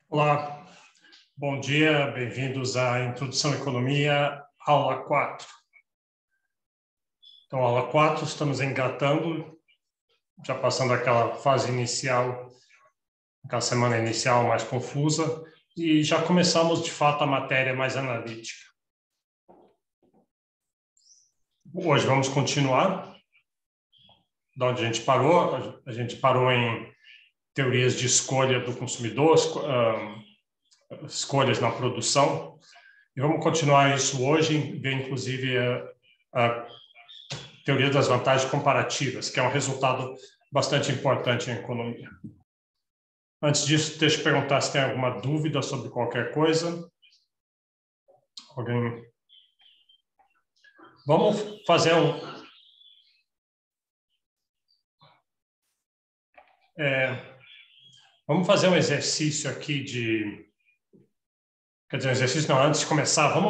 Olá, bom dia, bem-vindos à Introdução à Economia, aula 4. Então, aula 4, estamos engatando, já passando aquela fase inicial, aquela semana inicial mais confusa, e já começamos, de fato, a matéria mais analítica. Hoje vamos continuar de onde a gente parou. A gente parou em teorias de escolha do consumidor, escolhas na produção, e vamos continuar isso hoje, ver inclusive a teoria das vantagens comparativas, que é um resultado bastante importante em economia. Antes disso, deixa eu perguntar se tem alguma dúvida sobre qualquer coisa. Alguém? Vamos fazer vamos fazer um exercício aqui de... Quer dizer, um exercício não, antes de começar, eu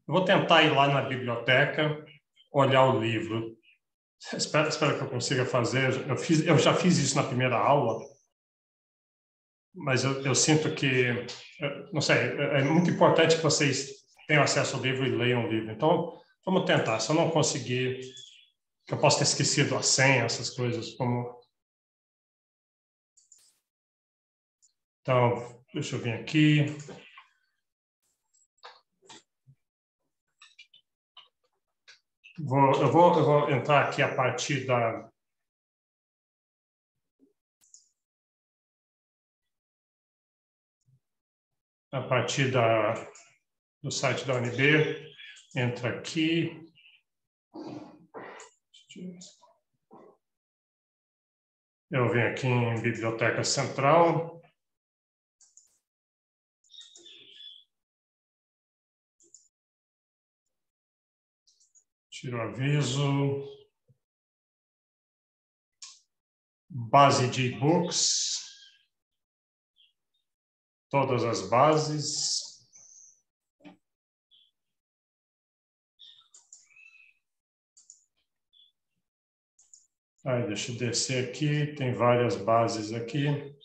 vou tentar ir lá na biblioteca, olhar o livro. Espero que eu consiga fazer. Eu já fiz isso na primeira aula, mas eu sinto que, não sei, é muito importante que vocês tenham acesso ao livro e leiam o livro. Então, vamos tentar. Se eu não conseguir, que eu posso ter esquecido a senha, essas coisas, como... Então, deixa eu vir aqui. Eu vou entrar aqui a partir do site da UNB. Entra aqui. Eu venho aqui em Biblioteca Central. Tiro o aviso. Base de e-books. Todas as bases. Aí, deixa eu descer aqui. Tem várias bases aqui.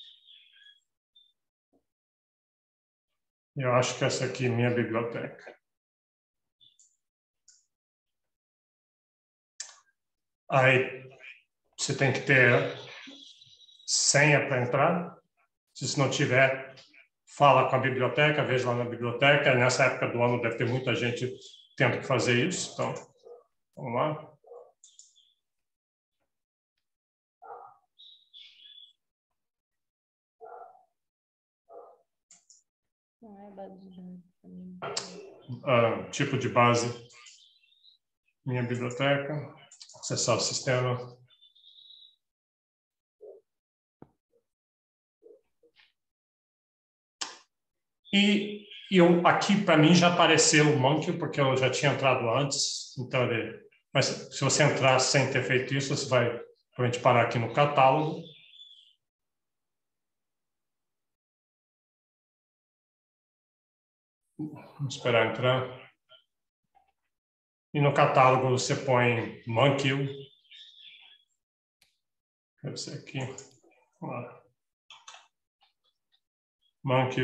Eu acho que essa aqui é minha biblioteca. Aí, você tem que ter senha para entrar. Se não tiver, fala com a biblioteca, veja lá na biblioteca. Nessa época do ano deve ter muita gente tendo que fazer isso. Então, vamos lá. Não é base de dados. Tipo de base. Minha biblioteca. Acessar o sistema. E aqui, para mim, já apareceu o Monkey, porque eu já tinha entrado antes. Então, mas se você entrar sem ter feito isso, você vai provavelmente parar aqui no catálogo. Vamos esperar entrar. E no catálogo você põe Monkey. Deve ser aqui. Monkey.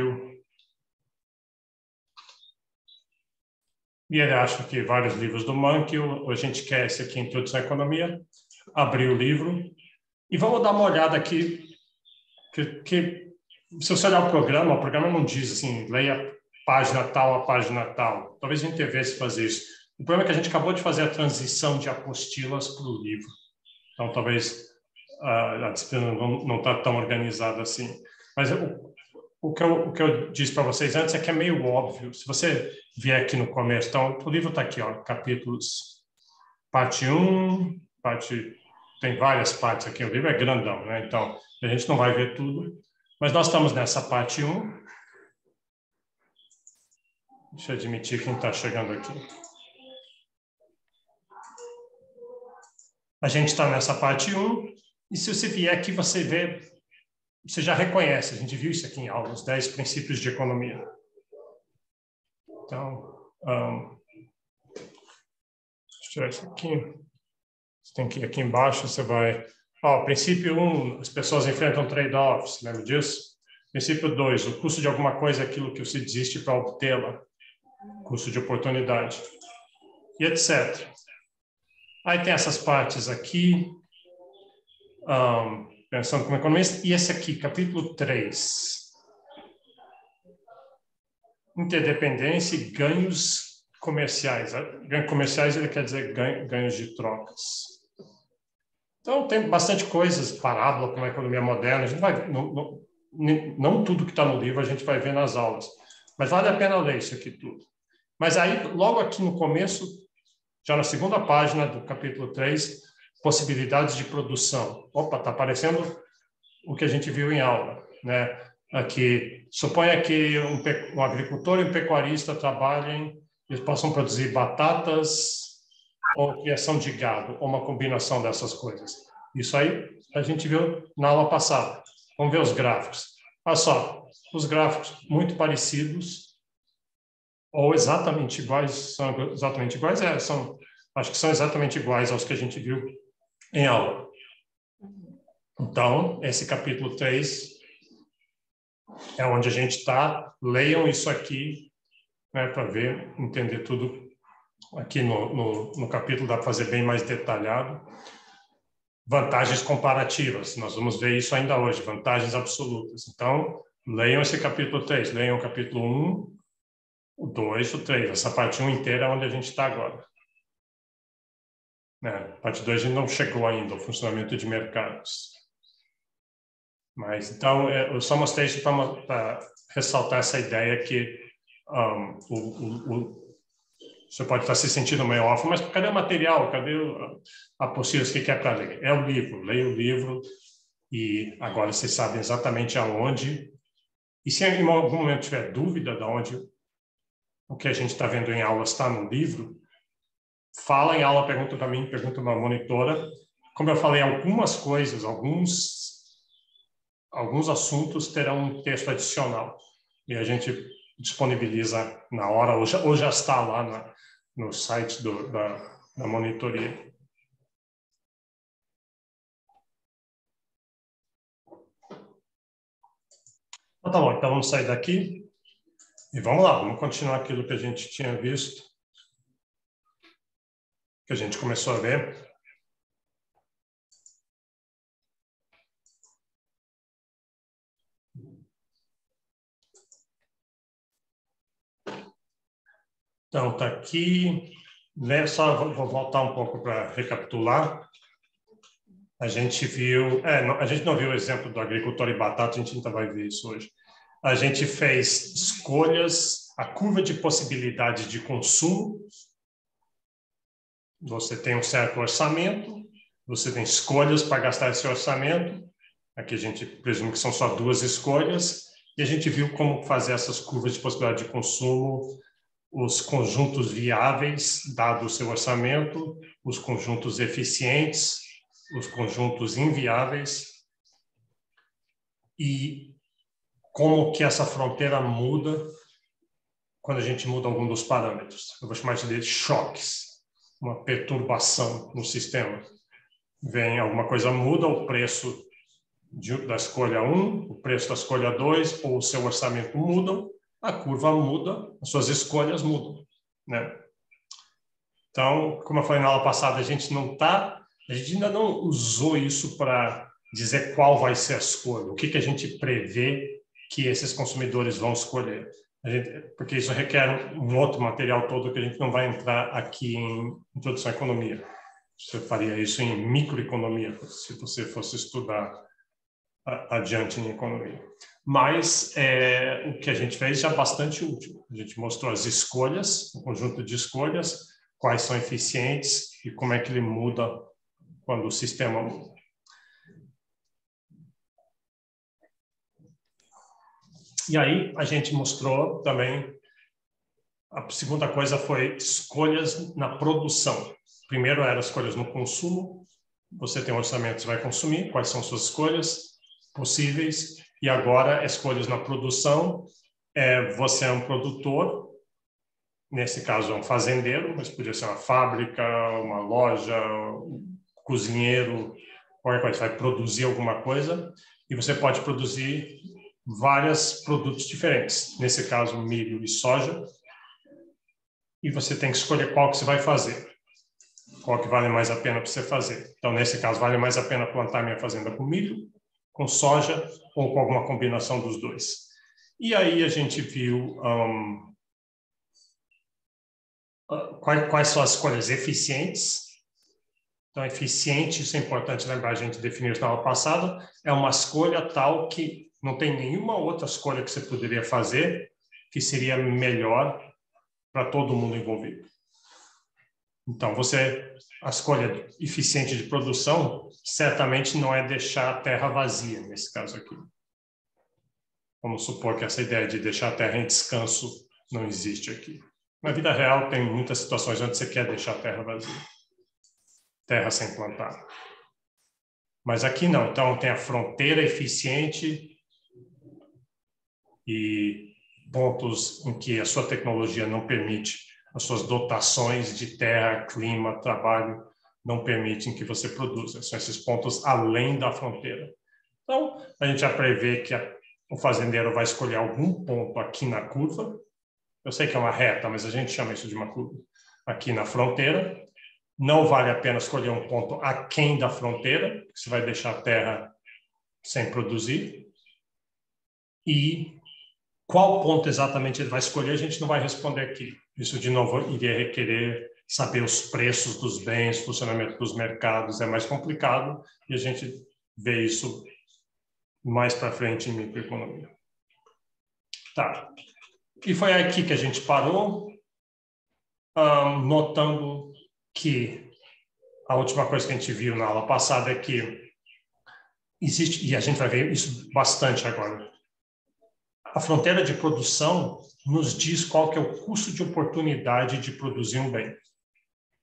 E ele acha que vários livros do Monkey. A gente quer esse aqui, Introdução à Economia. Abrir o livro. E vamos dar uma olhada aqui. Que se você olhar o programa não diz assim, leia página tal a página tal. Talvez a gente devesse fazer isso. O problema é que a gente acabou de fazer a transição de apostilas para o livro. Então, talvez a disciplina não está tão organizada assim. Mas o que eu disse para vocês antes é que é meio óbvio. Se você vier aqui no começo, então, o livro está aqui, ó, capítulos, parte 1, tem várias partes aqui, o livro é grandão, né? Então, a gente não vai ver tudo, mas nós estamos nessa parte 1. Deixa eu admitir quem está chegando aqui. A gente está nessa parte 1, e se você vier aqui, você vê, você já reconhece, a gente viu isso aqui em aula, os 10 princípios de economia. Então, tirar isso aqui. Você tem que ir aqui embaixo, você vai... princípio 1, as pessoas enfrentam trade-offs, lembra disso? Princípio 2, o custo de alguma coisa é aquilo que você desiste para obtê-la. Custo de oportunidade. E etc. Aí tem essas partes aqui, pensando como economista, e esse aqui, capítulo 3. Interdependência e ganhos comerciais. Ganhos comerciais, ele quer dizer ganhos de trocas. Então, tem bastante coisas, parábola como a economia moderna. A gente vai, não tudo que está no livro a gente vai ver nas aulas, mas vale a pena ler isso aqui tudo. Mas aí, logo aqui no começo, já na segunda página do capítulo 3, possibilidades de produção. Opa, está aparecendo o que a gente viu em aula, né? Aqui, suponha que um agricultor e um pecuarista trabalhem, eles possam produzir batatas ou criação de gado, ou uma combinação dessas coisas. Isso aí a gente viu na aula passada. Vamos ver os gráficos. Olha só, os gráficos muito parecidos, ou exatamente iguais, são exatamente iguais? Acho que são exatamente iguais aos que a gente viu em aula. Então, esse capítulo 3 é onde a gente está. Leiam isso aqui, né, para ver, entender tudo. Aqui no capítulo dá para fazer bem mais detalhado. Vantagens comparativas, nós vamos ver isso ainda hoje, vantagens absolutas. Então, leiam esse capítulo 3, leiam o capítulo 1, o 2, o 3, essa parte 1 inteira é onde a gente está agora. Parte 2 a gente não chegou ainda ao funcionamento de mercados. Mas, então, eu só mostrei isso para ressaltar essa ideia que você pode estar se sentindo meio órfão, mas cadê o material? Cadê a apostila que quer para ler? É o livro, leia o livro e agora vocês sabem exatamente aonde. E se em algum momento tiver dúvida de onde o que a gente está vendo em aula está no livro, fala em aula, pergunta para mim, pergunta para a monitora. Como eu falei, algumas coisas, alguns assuntos terão um texto adicional e a gente disponibiliza na hora, ou já está lá no site da monitoria. Então, tá bom, então vamos sair daqui e vamos lá, vamos continuar aquilo que a gente tinha visto, que a gente começou a ver. Então, está aqui, né? Só vou voltar um pouco para recapitular. A gente viu, a gente não viu o exemplo do agricultor e batata, a gente ainda vai ver isso hoje. A gente fez escolhas, a curva de possibilidade de consumo. Você tem um certo orçamento, você tem escolhas para gastar esse orçamento. Aqui a gente presume que são só 2 escolhas. E a gente viu como fazer essas curvas de possibilidade de consumo, os conjuntos viáveis, dado o seu orçamento, os conjuntos eficientes, os conjuntos inviáveis, e como que essa fronteira muda quando a gente muda algum dos parâmetros. Eu vou chamar isso de choques, uma perturbação no sistema. Vem alguma coisa, muda o preço da escolha 1, o preço da escolha 2, ou o seu orçamento mudam, a curva muda, as suas escolhas mudam, né? Então, como eu falei na aula passada, a gente ainda não usou isso para dizer qual vai ser a escolha, o que a gente prevê que esses consumidores vão escolher. Porque isso requer um outro material todo que a gente não vai entrar aqui em Introdução à Economia. Você faria isso em microeconomia, se você fosse estudar adiante em economia. Mas o que a gente fez já é bastante útil. A gente mostrou as escolhas, um conjunto de escolhas, quais são eficientes e como é que ele muda quando o sistema muda. E aí a gente mostrou também, a segunda coisa foi escolhas na produção. Primeiro eram escolhas no consumo, você tem um orçamento, você vai consumir, quais são suas escolhas possíveis, e agora escolhas na produção, você é um produtor, nesse caso, é um fazendeiro, mas podia ser uma fábrica, uma loja, um cozinheiro, qualquer coisa. Você vai produzir alguma coisa e você pode produzir vários produtos diferentes. Nesse caso, milho e soja. E você tem que escolher qual que você vai fazer. Qual que vale mais a pena para você fazer. Então, nesse caso, vale mais a pena plantar minha fazenda com milho, com soja ou com alguma combinação dos dois. E aí a gente viu quais são as escolhas eficientes. Então, eficiente, isso é importante lembrar, a gente definiu isso na aula passada, é uma escolha tal que não tem nenhuma outra escolha que você poderia fazer que seria melhor para todo mundo envolvido. Então, a escolha eficiente de produção certamente não é deixar a terra vazia, nesse caso aqui. Vamos supor que essa ideia de deixar a terra em descanso não existe aqui. Na vida real, tem muitas situações onde você quer deixar a terra vazia. Terra sem plantar. Mas aqui não. Então, tem a fronteira eficiente e pontos em que a sua tecnologia não permite, as suas dotações de terra, clima, trabalho, não permitem que você produza. São esses pontos além da fronteira. Então, a gente já prevê que o fazendeiro vai escolher algum ponto aqui na curva. Eu sei que é uma reta, mas a gente chama isso de uma curva. Aqui na fronteira. Não vale a pena escolher um ponto aquém da fronteira, porque você vai deixar a terra sem produzir. E qual ponto exatamente ele vai escolher, a gente não vai responder aqui. Isso, de novo, iria requerer saber os preços dos bens, funcionamento dos mercados, é mais complicado, e a gente vê isso mais para frente em microeconomia. Tá. E foi aqui que a gente parou, notando que a última coisa que a gente viu na aula passada é que existe, e a gente vai ver isso bastante agora, a fronteira de produção nos diz qual que é o custo de oportunidade de produzir um bem.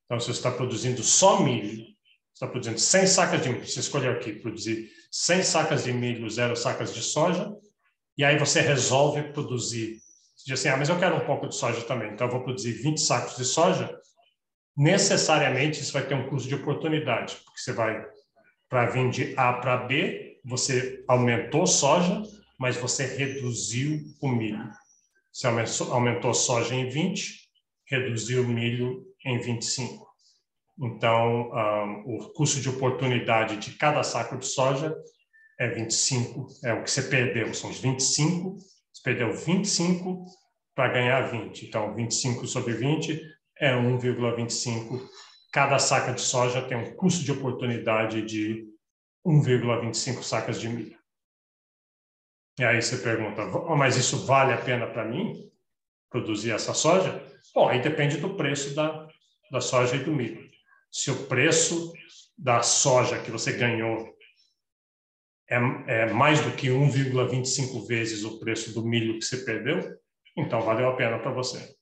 Então, se você está produzindo só milho, você está produzindo 100 sacas de milho, você escolheu aqui, produzir 100 sacas de milho, 0 sacas de soja, e aí você resolve produzir, você diz assim, mas eu quero um pouco de soja também, então eu vou produzir 20 sacos de soja, necessariamente isso vai ter um custo de oportunidade, porque você vai, para vir de A para B, você aumentou soja, mas você reduziu o milho. Você aumentou soja em 20, reduziu o milho em 25. Então, o custo de oportunidade de cada saco de soja é 25, é o que você perdeu, são os 25, você perdeu 25 para ganhar 20. Então, 25 sobre 20 é 1,25. Cada saca de soja tem um custo de oportunidade de 1,25 sacas de milho. E aí você pergunta, mas isso vale a pena para mim, produzir essa soja? Bom, aí depende do preço da soja e do milho. Se o preço da soja que você ganhou é mais do que 1,25 vezes o preço do milho que você perdeu, então valeu a pena para você.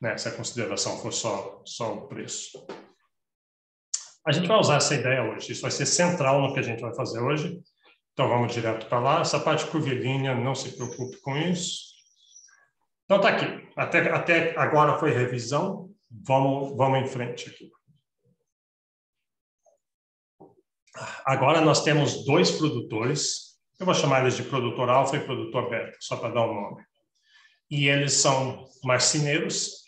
Né? Se a consideração for só o preço. A gente vai usar essa ideia hoje. Isso vai ser central no que a gente vai fazer hoje. Então, vamos direto para lá. Essa parte curvilínea, não se preocupe com isso. Então, está aqui. Até agora foi revisão. Vamos em frente aqui. Agora nós temos dois produtores. Eu vou chamar eles de produtor alfa e produtor beta, só para dar um nome. E eles são marceneiros.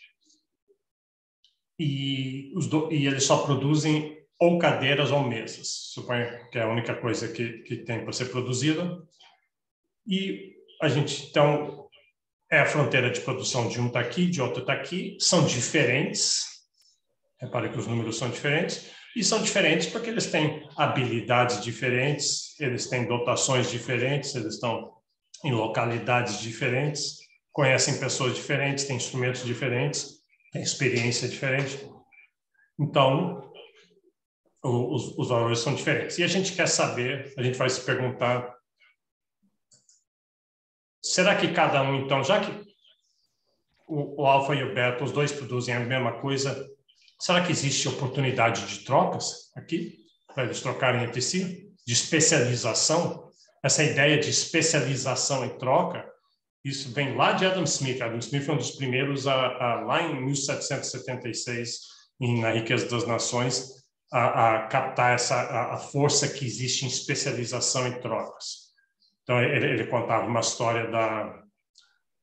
E eles só produzem ou cadeiras ou mesas. Suponho que é a única coisa que tem para ser produzida. E a gente, então, é a fronteira de produção de um está aqui, de outro está aqui. São diferentes. Repare que os números são diferentes. E são diferentes porque eles têm habilidades diferentes, eles têm dotações diferentes, eles estão em localidades diferentes, conhecem pessoas diferentes, têm instrumentos diferentes, têm experiência diferente. Então, os valores são diferentes. E a gente quer saber, a gente vai se perguntar, será que cada um, então, já que o alfa e o beta, os dois produzem a mesma coisa, será que existe oportunidade de trocas aqui, para eles trocarem entre si? De especialização? Essa ideia de especialização e troca, Isso vem lá de Adam Smith. Adam Smith foi um dos primeiros, lá em 1776, na Riqueza das Nações, a captar a força que existe em especialização e trocas. Então, ele contava uma história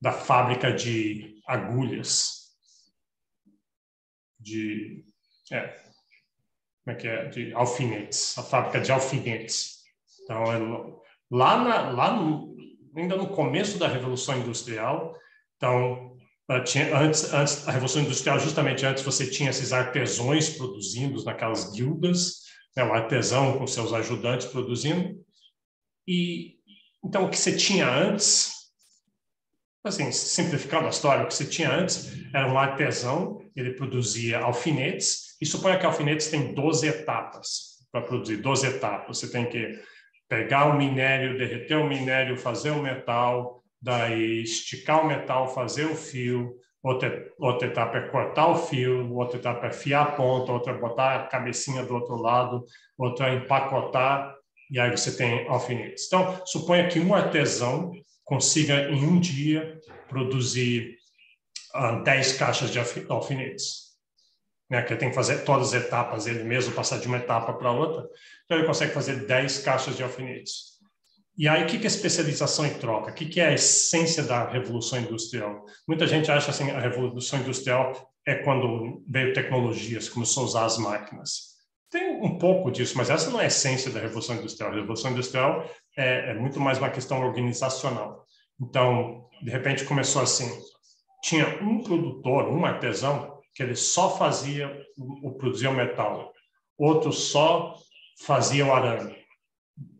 da fábrica de agulhas, como é que é? De alfinetes, a fábrica de alfinetes. Então, ainda no começo da Revolução Industrial, então, antes a Revolução Industrial, justamente antes, você tinha esses artesãos produzindo naquelas guildas, né, o artesão com seus ajudantes produzindo. E então, o que você tinha antes, assim, simplificando a história, o que você tinha antes era um artesão, ele produzia alfinetes, e suponha que alfinetes tem 12 etapas para produzir, 12 etapas. Você tem que pegar o minério, derreter o minério, fazer o metal, daí esticar o metal, fazer o fio, outra etapa é cortar o fio, outra etapa é fiar a ponta, outra é botar a cabecinha do outro lado, outra é empacotar, e aí você tem alfinetes. Então, suponha que um artesão consiga, em um dia, produzir 10 caixas de alfinetes. Né, que ele tem que fazer todas as etapas, ele mesmo passar de uma etapa para outra, então ele consegue fazer 10 caixas de alfinetes. E aí, o que é especialização e troca? O que é a essência da Revolução Industrial? Muita gente acha assim, a Revolução Industrial é quando veio tecnologias, começou a usar as máquinas. Tem um pouco disso, mas essa não é a essência da Revolução Industrial. A Revolução Industrial é muito mais uma questão organizacional. Então, de repente, começou assim, tinha um produtor, um artesão, que ele só produzia o metal, outro só fazia o arame.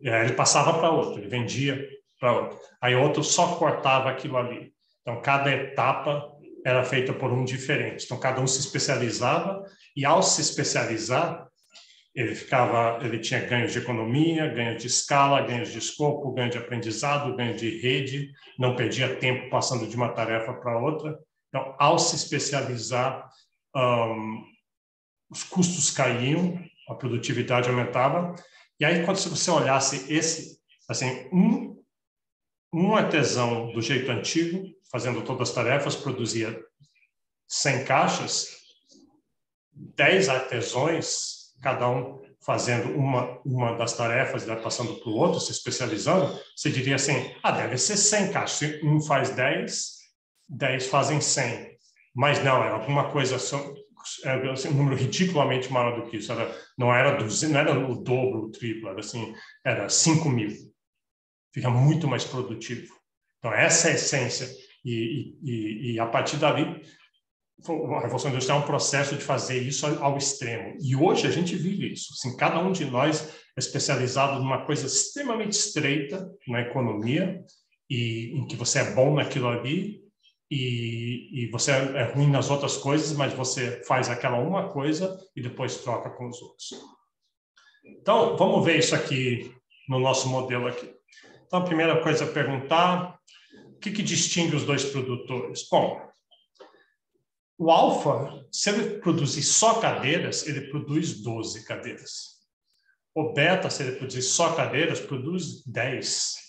Ele passava para outro, ele vendia para outro. Aí outro só cortava aquilo ali. Então, cada etapa era feita por um diferente. Então, cada um se especializava e, ao se especializar, ele tinha ganhos de economia, ganhos de escala, ganhos de escopo, ganho de aprendizado, ganho de rede, não perdia tempo passando de uma tarefa para outra. Então, ao se especializar, os custos caíam, a produtividade aumentava. E aí, quando você olhasse assim, um artesão do jeito antigo, fazendo todas as tarefas, produzia 100 caixas, 10 artesãos, cada um fazendo uma das tarefas, passando para o outro, se especializando, você diria assim, deve ser 100 caixas. Um faz 10, 10 fazem 100. Mas não, era alguma coisa, era assim, um número ridiculamente maior do que isso. Não era o dobro, o triplo, era 5.000. Fica muito mais produtivo. Então, essa é a essência. E a partir dali, a Revolução Industrial é um processo de fazer isso ao extremo. E hoje a gente vive isso. Assim, cada um de nós é especializado numa coisa extremamente estreita na economia, e em que você é bom naquilo ali, e você é ruim nas outras coisas, mas você faz aquela uma coisa e depois troca com os outros. Então, vamos ver isso aqui no nosso modelo aqui. Então, a primeira coisa é perguntar o que distingue os dois produtores. Bom, o alfa, se ele produzir só cadeiras, ele produz 12 cadeiras. O beta, se ele produzir só cadeiras, produz 10.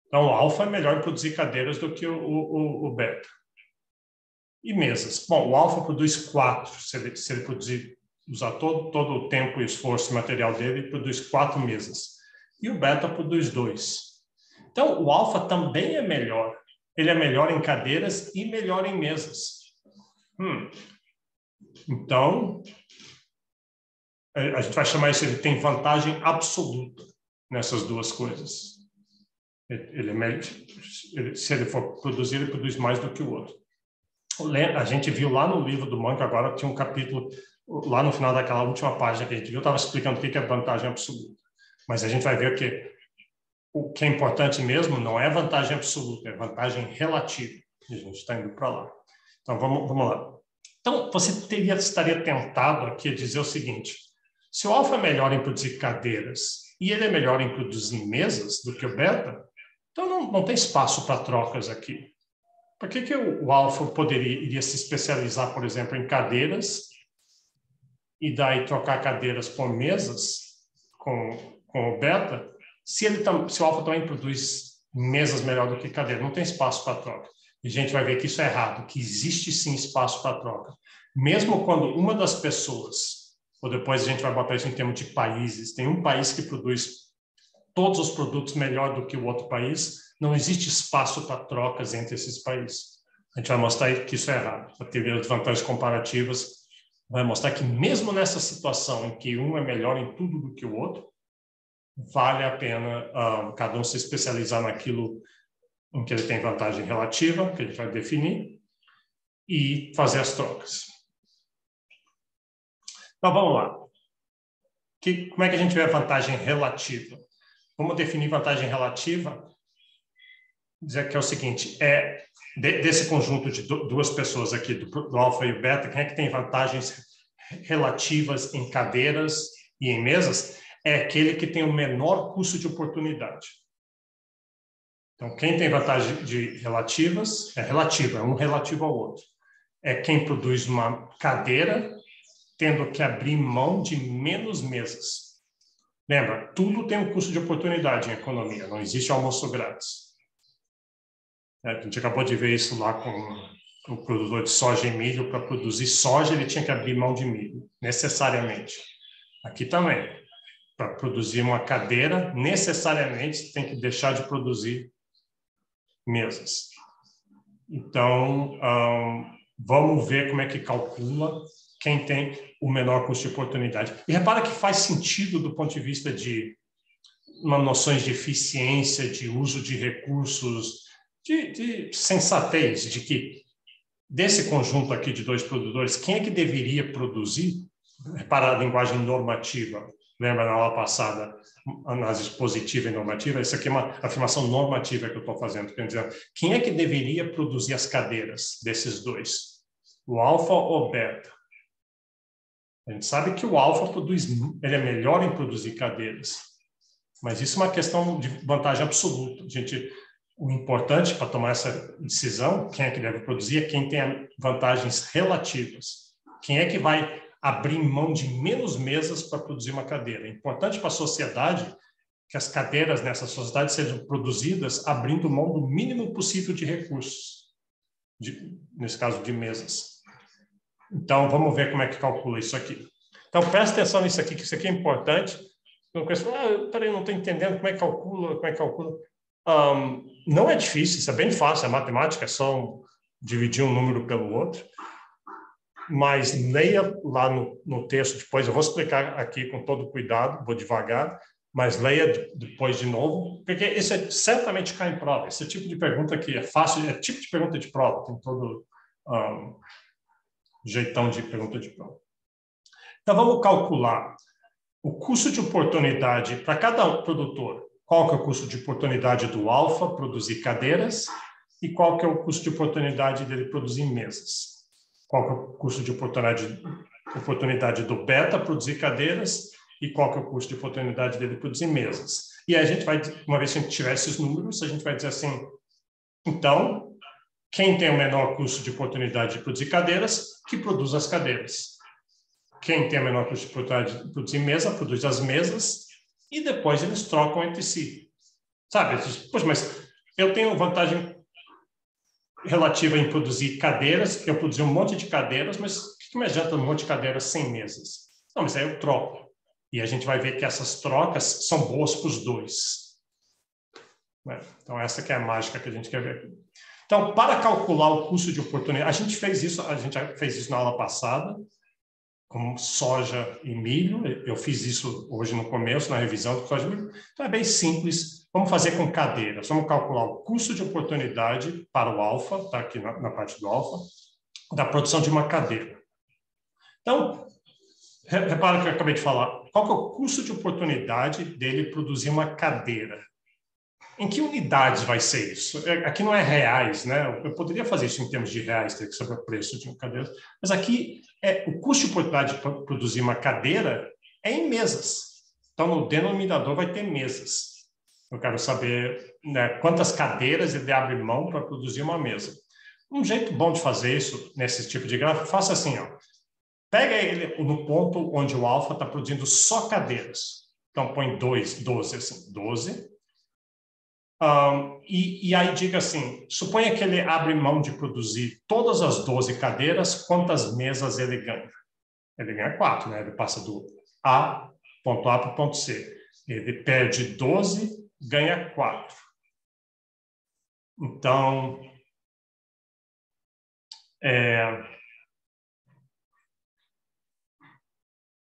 Então, o alfa é melhor em produzir cadeiras do que o beta. E mesas. Bom, o alfa produz 4. Se ele usar todo o tempo e esforço material dele, ele produz 4 mesas. E o beta produz 2. Então, o alfa também é melhor. Ele é melhor em cadeiras e melhor em mesas. Então, a gente vai chamar isso, ele tem vantagem absoluta nessas duas coisas. Se ele for produzir, ele produz mais do que o outro. A gente viu lá no livro do Monk, agora tinha um capítulo, lá no final daquela última página que a gente viu, estava explicando o que é vantagem absoluta. Mas a gente vai ver que o que é importante mesmo não é vantagem absoluta, é vantagem relativa. E a gente está indo para lá. Então, vamos lá. Então, você estaria tentado aqui a dizer o seguinte: se o alfa é melhor em produzir cadeiras e ele é melhor em produzir mesas do que o beta, então não tem espaço para trocas aqui. Por que o alfa iria se especializar, por exemplo, em cadeiras e daí trocar cadeiras por mesas com o beta, se o alfa também produz mesas melhor do que cadeira. Não tem espaço para troca. E a gente vai ver que isso é errado, que existe sim espaço para troca. Mesmo quando uma das pessoas, ou depois a gente vai botar isso em termos de países, tem um país que produz todos os produtos melhor do que o outro país, não existe espaço para trocas entre esses países. A gente vai mostrar que isso é errado. A teoria das vantagens comparativas vai mostrar que mesmo nessa situação em que um é melhor em tudo do que o outro, vale a pena cada um se especializar naquilo em que ele tem vantagem relativa, que ele vai definir, e fazer as trocas. Então, vamos lá. Como é que a gente vê a vantagem relativa? Vamos definir vantagem relativa? Dizer que é o seguinte, desse conjunto de duas pessoas aqui, do alfa e o beta, quem é que tem vantagens relativas em cadeiras e em mesas? É aquele que tem o menor custo de oportunidade. Então, quem tem vantagem relativas, é relativa, é um relativo ao outro. É quem produz uma cadeira tendo que abrir mão de menos mesas. Lembra, tudo tem um custo de oportunidade em economia, não existe almoço grátis. A gente acabou de ver isso lá com o produtor de soja e milho. Para produzir soja, ele tinha que abrir mão de milho, necessariamente. Aqui também. Para produzir uma cadeira, necessariamente tem que deixar de produzir mesas. Então, vamos ver como é que calcula quem tem o menor custo de oportunidade. E repara que faz sentido do ponto de vista de noções de eficiência, de uso de recursos, de sensatez, de que desse conjunto aqui de dois produtores, quem é que deveria produzir? Repara a linguagem normativa. Lembra na aula passada, análise positiva e normativa? Isso aqui é uma afirmação normativa que eu estou fazendo. Quer dizer, quem é que deveria produzir as cadeiras desses dois? O alfa ou o beta? A gente sabe que o alfa ele é melhor em produzir cadeiras, mas isso é uma questão de vantagem absoluta. O importante para tomar essa decisão, quem é que deve produzir, é quem tem vantagens relativas. Quem é que vai abrir mão de menos mesas para produzir uma cadeira? É importante para a sociedade que as cadeiras nessa sociedade sejam produzidas abrindo mão do mínimo possível de recursos, nesse caso de mesas. Então, vamos ver como é que calcula isso aqui. Então, presta atenção nisso aqui, que isso aqui é importante. Não conheço, peraí, eu não estou entendendo como é que calcula. Não é difícil, isso é bem fácil, a matemática é só dividir um número pelo outro. Mas leia lá no texto depois, eu vou explicar aqui com todo cuidado, vou devagar, mas leia depois de novo, porque isso certamente cai em prova. Esse tipo de pergunta aqui é fácil, é tipo de pergunta de prova, tem todo jeitão de pergunta de prova. Então, vamos calcular o custo de oportunidade para cada produtor. Qual que é o custo de oportunidade do alfa produzir cadeiras e qual que é o custo de oportunidade dele produzir mesas? Qual que é o custo de oportunidade do beta produzir cadeiras e qual que é o custo de oportunidade dele produzir mesas? E aí a gente vai, uma vez que a gente tiver esses números, a gente vai dizer assim, então, quem tem o menor custo de oportunidade de produzir cadeiras, que produz as cadeiras. Quem tem a menor custo de oportunidade de produzir mesa, produz as mesas, e depois eles trocam entre si. Sabe? Poxa, mas eu tenho vantagem relativa em produzir cadeiras, eu produzi um monte de cadeiras, mas o que me adianta um monte de cadeiras sem mesas? Não, mas aí eu troco. E a gente vai ver que essas trocas são boas para os dois. Então, essa que é a mágica que a gente quer ver aqui. Então, para calcular o custo de oportunidade, a gente já fez isso na aula passada, com soja e milho. Eu fiz isso hoje no começo, na revisão do soja e milho. Então, é bem simples. Vamos fazer com cadeiras. Vamos calcular o custo de oportunidade para o alfa, está aqui na parte do alfa, da produção de uma cadeira. Então, repara o que eu acabei de falar. Qual que é o custo de oportunidade dele produzir uma cadeira? Em que unidades vai ser isso? Aqui não é reais, né? Eu poderia fazer isso em termos de reais, ter que saber o preço de uma cadeira. Mas aqui, o custo de oportunidade para produzir uma cadeira é em mesas. Então, no denominador vai ter mesas. Eu quero saber, né, quantas cadeiras ele abre mão para produzir uma mesa. Um jeito bom de fazer isso, nesse tipo de gráfico, faça assim, ó. Pega ele no ponto onde o alfa está produzindo só cadeiras. Então, põe 12, assim, 12. E aí diga assim, suponha que ele abre mão de produzir todas as 12 cadeiras, quantas mesas ele ganha? Ele ganha 4, né? Ele passa do ponto A para o ponto C. Ele perde 12, ganha 4. Então,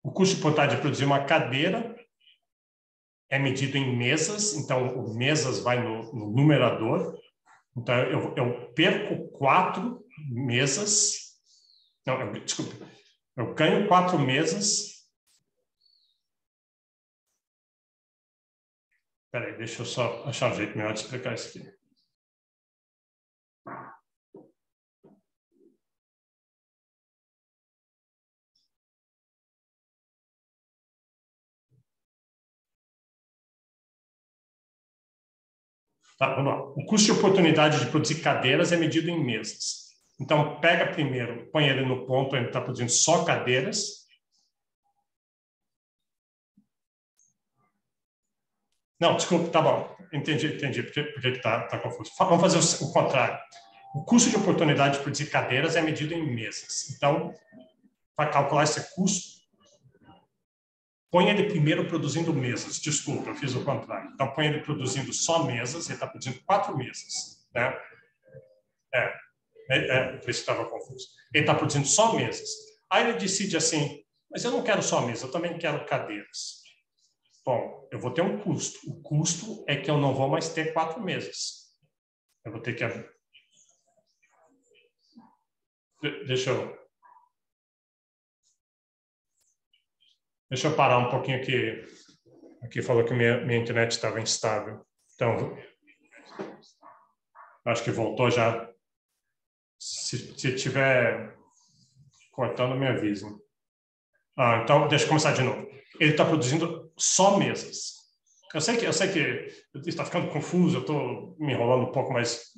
o custo de oportunidade de produzir uma cadeira é medido em mesas, então o mesas vai no numerador. Então, eu perco 4 mesas. Não, desculpa. Eu ganho 4 mesas. Espera aí, deixa eu só achar um jeito melhor de explicar isso aqui. Tá, vamos lá. O custo de oportunidade de produzir cadeiras é medido em mesas. Então, pega primeiro, põe ele no ponto, ele está produzindo só cadeiras. Não, desculpa, tá bom. Entendi porque está confuso. Vamos fazer o contrário. O custo de oportunidade de produzir cadeiras é medido em mesas. Então, para calcular esse custo, põe ele primeiro produzindo mesas. Desculpa, eu fiz o contrário. Então, põe ele produzindo só mesas, ele está produzindo 4 mesas. Né? Por isso estava confuso. Ele está produzindo só mesas. Aí ele decide assim, mas eu não quero só mesas, eu também quero cadeiras. Bom, eu vou ter um custo. O custo é que eu não vou mais ter 4 mesas. Eu vou ter que... Deixa eu parar um pouquinho aqui. Aqui falou que minha internet estava instável. Então, acho que voltou já. Se tiver cortando, me avisem. Então, deixa eu começar de novo. Ele está produzindo só mesas. Eu sei que está ficando confuso, eu estou me enrolando um pouco, mas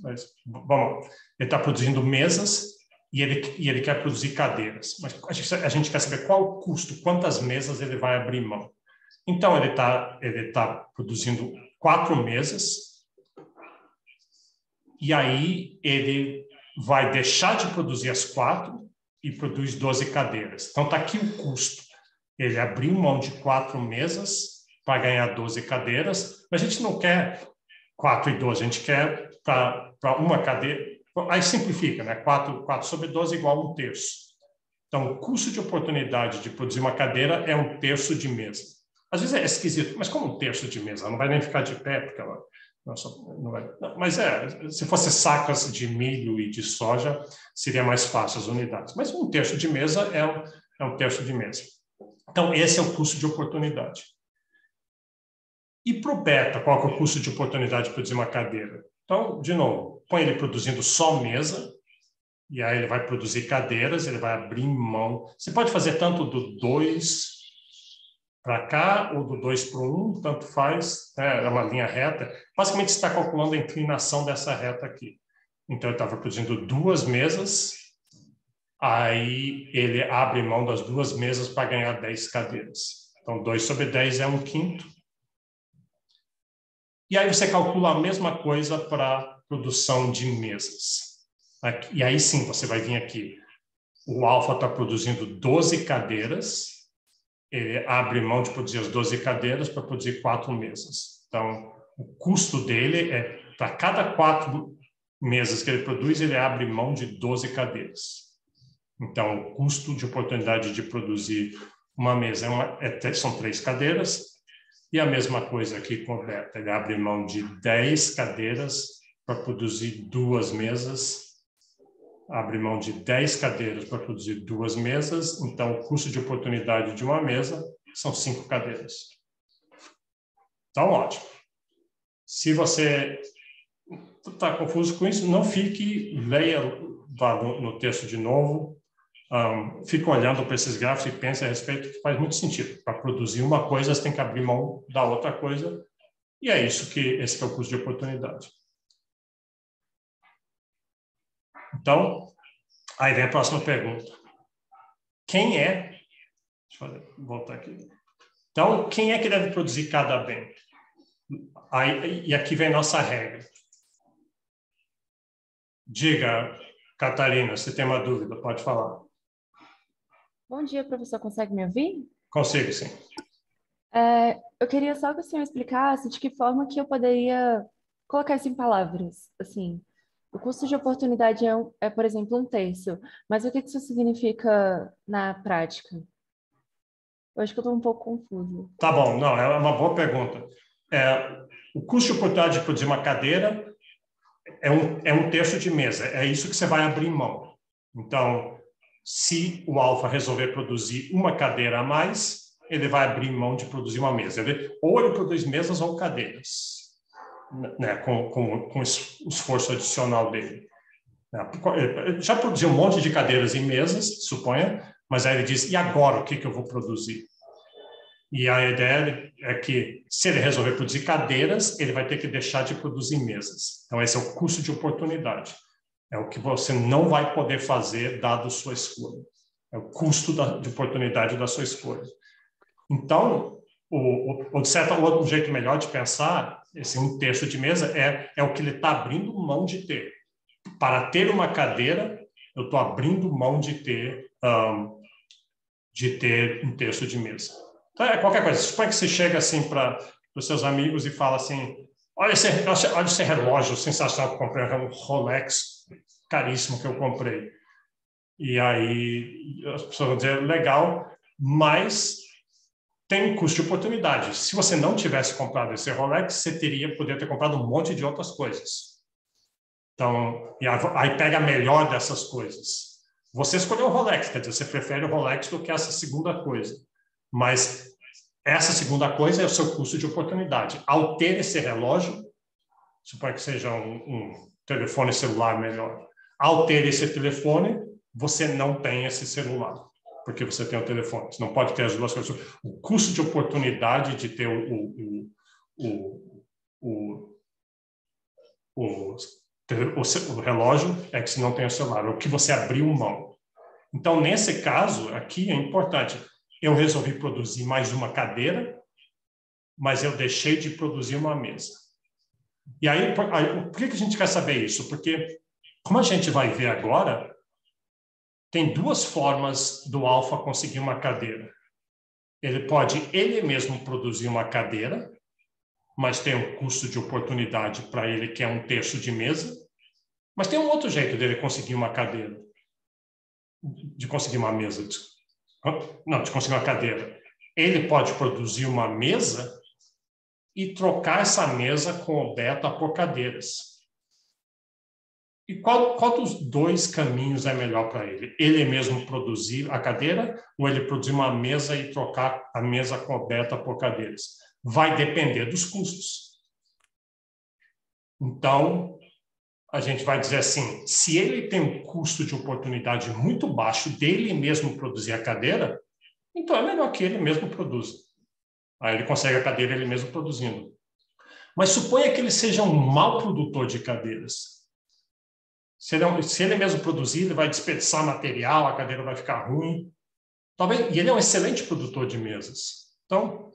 vamos lá. Ele está produzindo mesas e ele quer produzir cadeiras. Mas a gente quer saber qual o custo, quantas mesas ele vai abrir mão. Então, ele tá produzindo 4 mesas e aí ele vai deixar de produzir as 4 e produz 12 cadeiras. Então, está aqui o custo. Ele abriu mão de 4 mesas para ganhar 12 cadeiras, mas a gente não quer 4 e 12, a gente quer para uma cadeira. Aí simplifica, né? 4 sobre 12 igual a 1/3. Então, o custo de oportunidade de produzir uma cadeira é 1/3 de mesa. Às vezes é esquisito, mas como 1/3 de mesa? Ela não vai nem ficar de pé, porque ela não vai. Mas se fosse sacas de milho e de soja, seria mais fácil as unidades. Mas 1/3 de mesa é 1/3 de mesa. Então, esse é o custo de oportunidade. E para o beta, qual é o custo de oportunidade de produzir uma cadeira? Então, de novo, põe ele produzindo só mesa, e aí ele vai produzir cadeiras, ele vai abrir mão. Você pode fazer tanto do 2 para cá ou do 2 para o 1, tanto faz, é uma linha reta. Basicamente, você está calculando a inclinação dessa reta aqui. Então, ele estava produzindo 2 mesas, aí ele abre mão das 2 mesas para ganhar 10 cadeiras. Então, 2 sobre 10 é 1/5. E aí você calcula a mesma coisa para produção de mesas. E aí sim, você vai vir aqui. O alfa está produzindo 12 cadeiras, ele abre mão de produzir as 12 cadeiras para produzir 4 mesas. Então, o custo dele é, para cada 4 mesas que ele produz, ele abre mão de 12 cadeiras. Então, o custo de oportunidade de produzir uma mesa são 3 cadeiras, e a mesma coisa aqui com o beta, ele abre mão de 10 cadeiras para produzir 2 mesas, abre mão de 10 cadeiras para produzir 2 mesas, então o custo de oportunidade de uma mesa são 5 cadeiras. Então, ótimo. Se você está confuso com isso, não fique, leia lá no texto de novo, fica olhando para esses gráficos e pense a respeito, que faz muito sentido. Para produzir uma coisa, você tem que abrir mão da outra coisa, e é isso esse que é o custo de oportunidade. Então, aí vem a próxima pergunta. Quem é... Deixa eu voltar aqui. Então, quem é que deve produzir cada bem? Aí, e aqui vem nossa regra. Diga, Catarina, se tem uma dúvida, pode falar. Bom dia, professor. Consegue me ouvir? Consigo, sim. Eu queria só que o senhor explicasse de que forma que eu poderia colocar isso em palavras. Assim, o custo de oportunidade por exemplo, 1/3. Mas o que isso significa na prática? Eu acho que eu estou um pouco confusa. Tá bom, não, é uma boa pergunta. O custo de oportunidade de produzir uma cadeira é um terço de mesa, é isso que você vai abrir mão. Então, se o Alfa resolver produzir uma cadeira a mais, ele vai abrir mão de produzir uma mesa. Ou ele produz mesas ou cadeiras, né, com o esforço adicional dele. Ele já produziu um monte de cadeiras e mesas, suponha, mas aí ele diz, e agora o que eu vou produzir? E a ideia é que, se ele resolver produzir cadeiras, ele vai ter que deixar de produzir mesas. Então, esse é o custo de oportunidade. É o que você não vai poder fazer, dado sua escolha. É o custo de oportunidade da sua escolha. Então, de certo outro jeito melhor de pensar, esse 1/3 de mesa, é o que ele está abrindo mão de ter. Para ter uma cadeira, eu estou abrindo mão de ter 1/3 de mesa. Então, é qualquer coisa. Suponha que você chega assim para os seus amigos e fala assim, olha esse relógio sensacional que eu comprei, é um Rolex caríssimo que eu comprei. E aí as pessoas vão dizer, legal, mas tem um custo de oportunidade. Se você não tivesse comprado esse Rolex, você poderia ter comprado um monte de outras coisas. Então, e aí pega a melhor dessas coisas. Você escolheu o Rolex, quer dizer, você prefere o Rolex do que essa segunda coisa. Mas essa segunda coisa é o seu custo de oportunidade. Ao ter esse relógio, suponha que seja um telefone celular melhor. Ao ter esse telefone, você não tem esse celular, porque você tem o telefone. Você não pode ter as duas coisas. O custo de oportunidade de ter o relógio é que você não tem o celular, o que você abriu mão. Então, nesse caso, aqui é importante. Eu resolvi produzir mais uma cadeira, mas eu deixei de produzir uma mesa. E aí, por que a gente quer saber isso? Porque, como a gente vai ver agora, tem duas formas do Alfa conseguir uma cadeira. Ele pode ele mesmo produzir uma cadeira, mas tem um custo de oportunidade para ele que é 1/3 de mesa. Mas tem um outro jeito dele conseguir uma cadeira, de conseguir uma mesa. Não, de conseguir uma cadeira. Ele pode produzir uma mesa e trocar essa mesa com o beta por cadeiras. E qual dos dois caminhos é melhor para ele? Ele mesmo produzir a cadeira ou ele produzir uma mesa e trocar a mesa com o beta por cadeiras? Vai depender dos custos. Então, a gente vai dizer assim, se ele tem um custo de oportunidade muito baixo dele mesmo produzir a cadeira, então é melhor que ele mesmo produza. Aí ele consegue a cadeira ele mesmo produzindo. Mas suponha que ele seja um mau produtor de cadeiras. Se ele mesmo produzir, ele vai desperdiçar material, a cadeira vai ficar ruim. E ele é um excelente produtor de mesas. Então,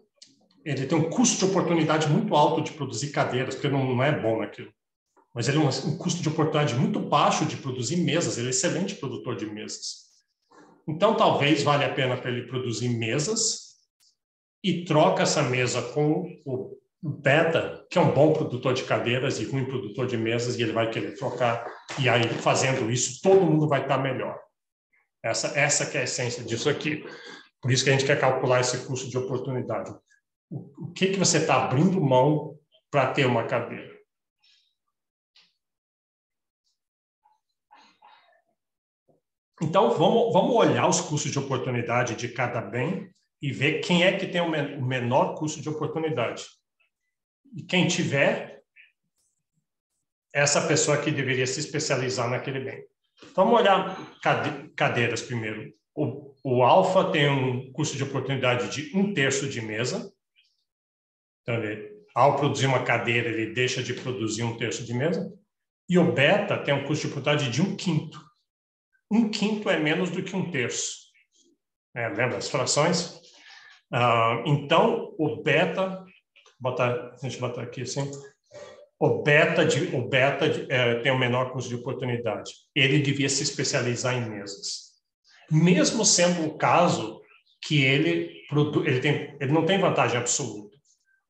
ele tem um custo de oportunidade muito alto de produzir cadeiras, porque não é bom naquilo. Mas ele tem um custo de oportunidade muito baixo de produzir mesas. Ele é excelente produtor de mesas. Então, talvez valha a pena para ele produzir mesas e troca essa mesa com o beta, que é um bom produtor de cadeiras e ruim produtor de mesas, e ele vai querer trocar. E aí, fazendo isso, todo mundo vai estar melhor. Essa que é a essência disso aqui. Por isso que a gente quer calcular esse custo de oportunidade. O que você está abrindo mão para ter uma cadeira? Então, vamos olhar os custos de oportunidade de cada bem e ver quem é que tem o menor custo de oportunidade. E quem tiver, essa pessoa que deveria se especializar naquele bem. Então, vamos olhar cadeiras primeiro. O Alfa tem um custo de oportunidade de 1/3 de mesa. Então, ao produzir uma cadeira, ele deixa de produzir 1/3 de mesa. E o beta tem um custo de oportunidade de 1/5. 1/5 é menos do que 1/3. Lembra as frações? Então, o beta a gente botar aqui assim. O beta tem o menor custo de oportunidade. Ele devia se especializar em mesas. Mesmo sendo o caso que ele não tem vantagem absoluta.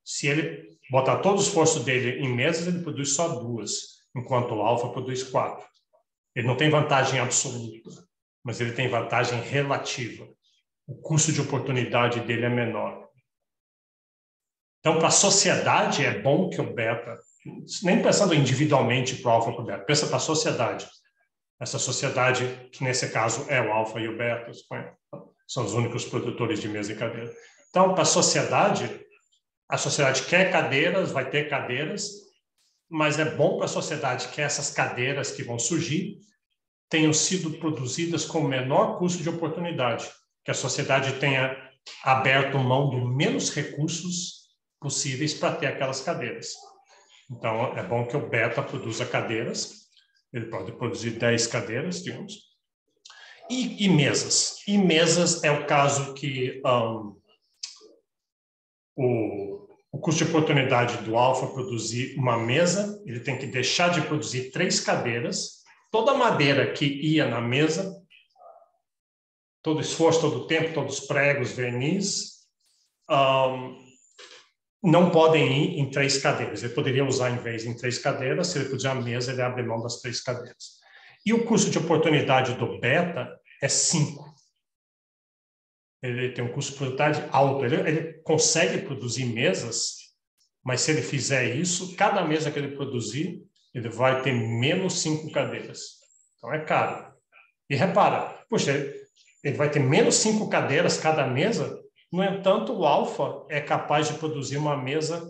Se ele botar todo o esforço dele em mesas, ele produz só 2, enquanto o alfa produz 4. Ele não tem vantagem absoluta, mas ele tem vantagem relativa. O custo de oportunidade dele é menor. Então, para a sociedade, é bom que o beta, nem pensando individualmente para o alfa e para o beta, pensa para a sociedade. Essa sociedade, que nesse caso é o alfa e o beta, são os únicos produtores de mesa e cadeira. Então, para a sociedade quer cadeiras, vai ter cadeiras, mas é bom para a sociedade que essas cadeiras que vão surgir tenham sido produzidas com o menor custo de oportunidade, que a sociedade tenha aberto mão do menos recursos possíveis para ter aquelas cadeiras. Então, é bom que o beta produza cadeiras, ele pode produzir 10 cadeiras, digamos, e mesas. E mesas é o caso que o custo de oportunidade do alfa produzir uma mesa, ele tem que deixar de produzir 3 cadeiras, toda a madeira que ia na mesa, todo o esforço, todo o tempo, todos os pregos, verniz, não podem ir em 3 cadeiras. Ele poderia usar, em vez em 3 cadeiras, se ele puser a mesa, ele abre mão das 3 cadeiras. E o custo de oportunidade do beta é 5. Ele tem um custo de oportunidade alto. Ele consegue produzir mesas, mas se ele fizer isso, cada mesa que ele produzir, ele vai ter menos 5 cadeiras. Então é caro. E repara, puxa, ele vai ter menos 5 cadeiras cada mesa. No entanto, o alfa é capaz de produzir uma mesa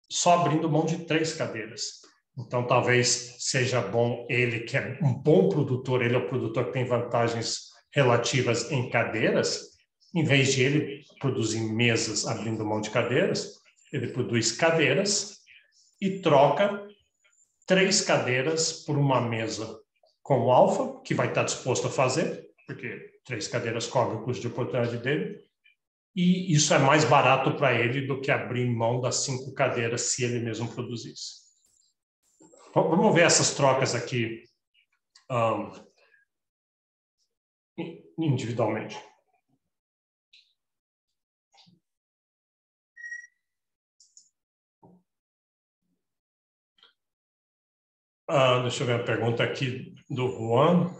só abrindo mão de 3 cadeiras. Então, talvez seja bom ele, que é um bom produtor, ele é o produtor que tem vantagens relativas em cadeiras, em vez de ele produzir mesas abrindo mão de cadeiras, ele produz cadeiras e troca 3 cadeiras por uma mesa com o alfa, que vai estar disposto a fazer, porque 3 cadeiras cobrem o custo de oportunidade dele, e isso é mais barato para ele do que abrir mão das 5 cadeiras se ele mesmo produzisse. Vamos ver essas trocas aqui individualmente. Deixa eu ver a pergunta aqui do Juan.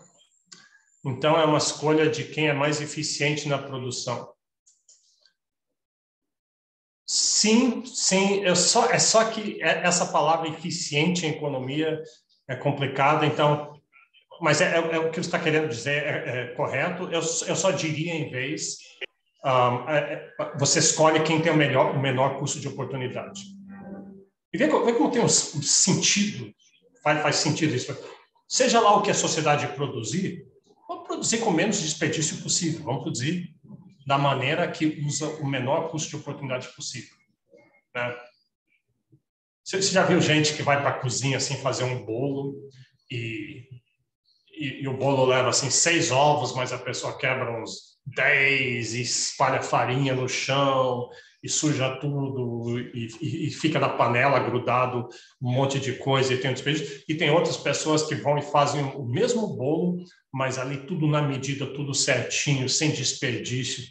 Então, é uma escolha de quem é mais eficiente na produção. Sim, sim. É só que essa palavra eficiente em economia é complicada, então, mas é o que você está querendo dizer é correto. Eu só diria, em vez, você escolhe quem tem o menor custo de oportunidade. E vê como tem um sentido, faz sentido isso. Seja lá o que a sociedade produzir, vamos produzir com menos desperdício possível, vamos produzir da maneira que usa o menor custo de oportunidade possível. Né? Você já viu gente que vai para a cozinha assim, fazer um bolo e o bolo leva assim 6 ovos, mas a pessoa quebra uns 10 e espalha farinha no chão e suja tudo e fica na panela grudado um monte de coisa e tem um desperdício. E tem outras pessoas que vão e fazem o mesmo bolo, mas ali tudo na medida, tudo certinho, sem desperdício.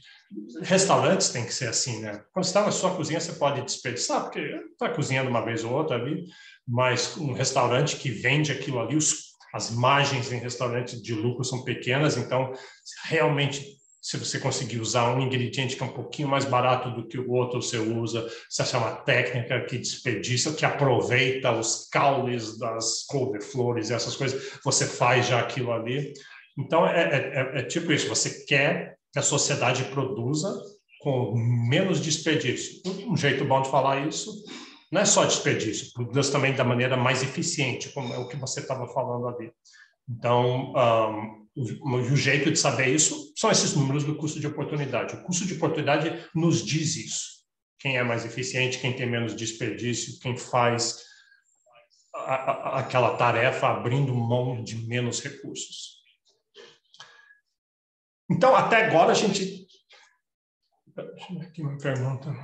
Restaurantes tem que ser assim, né? Quando você está na sua cozinha, você pode desperdiçar, porque está cozinhando uma vez ou outra ali, mas um restaurante que vende aquilo ali, as margens em restaurante de lucro são pequenas, então, realmente, se você conseguir usar um ingrediente que é um pouquinho mais barato do que o outro, você usa, você acha uma técnica que desperdiça, que aproveita os caules das couve-flores e essas coisas, você faz já aquilo ali. Então, é tipo isso, você quer que a sociedade produza com menos desperdício. Um jeito bom de falar isso não é só desperdício, produz também da maneira mais eficiente, como é o que você estava falando ali. Então, o jeito de saber isso são esses números do custo de oportunidade. O custo de oportunidade nos diz isso. Quem é mais eficiente, quem tem menos desperdício, quem faz aquela tarefa abrindo mão de menos recursos. Então, até agora a gente... Deixa eu ver aqui uma pergunta.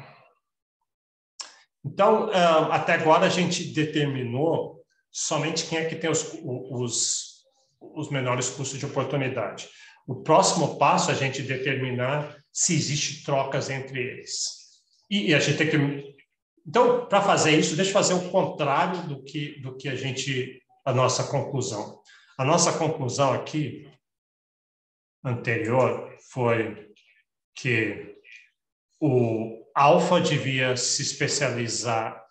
Então, até agora a gente determinou somente quem é que tem os menores custos de oportunidade. O próximo passo é a gente determinar se existe trocas entre eles. E a gente tem que... Então, para fazer isso, deixa eu fazer o contrário do que a nossa conclusão. A nossa conclusão aqui, anterior, foi que o alfa devia se especializar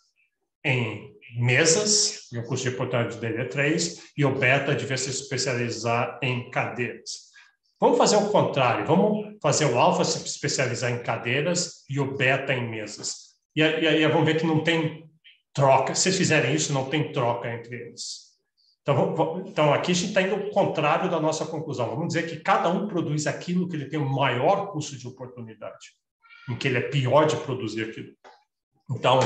em mesas, e o custo de oportunidade dele é 3, e o beta devia se especializar em cadeiras. Vamos fazer o contrário, vamos fazer o alfa se especializar em cadeiras e o beta em mesas. E aí vamos ver que não tem troca. Se vocês fizerem isso, não tem troca entre eles. Então aqui a gente está indo ao contrário da nossa conclusão. Vamos dizer que cada um produz aquilo que ele tem o maior custo de oportunidade, em que ele é pior de produzir aquilo. Então,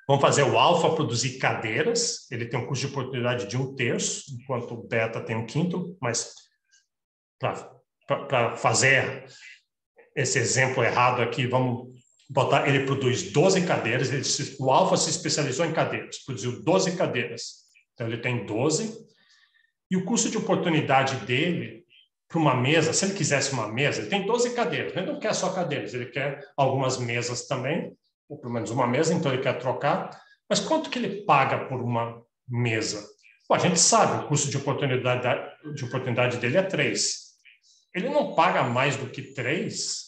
vamos fazer o alfa produzir cadeiras, ele tem um custo de oportunidade de 1/3, enquanto o beta tem 1/5, mas para fazer esse exemplo errado aqui, vamos botar, ele produz 12 cadeiras, o alfa se especializou em cadeiras, produziu 12 cadeiras, então ele tem 12, e o custo de oportunidade dele para uma mesa, se ele quisesse uma mesa, ele tem 12 cadeiras, ele não quer só cadeiras, ele quer algumas mesas também, ou pelo menos uma mesa, então ele quer trocar, mas quanto que ele paga por uma mesa? Bom, a gente sabe, o custo de oportunidade dele é 3. Ele não paga mais do que 3,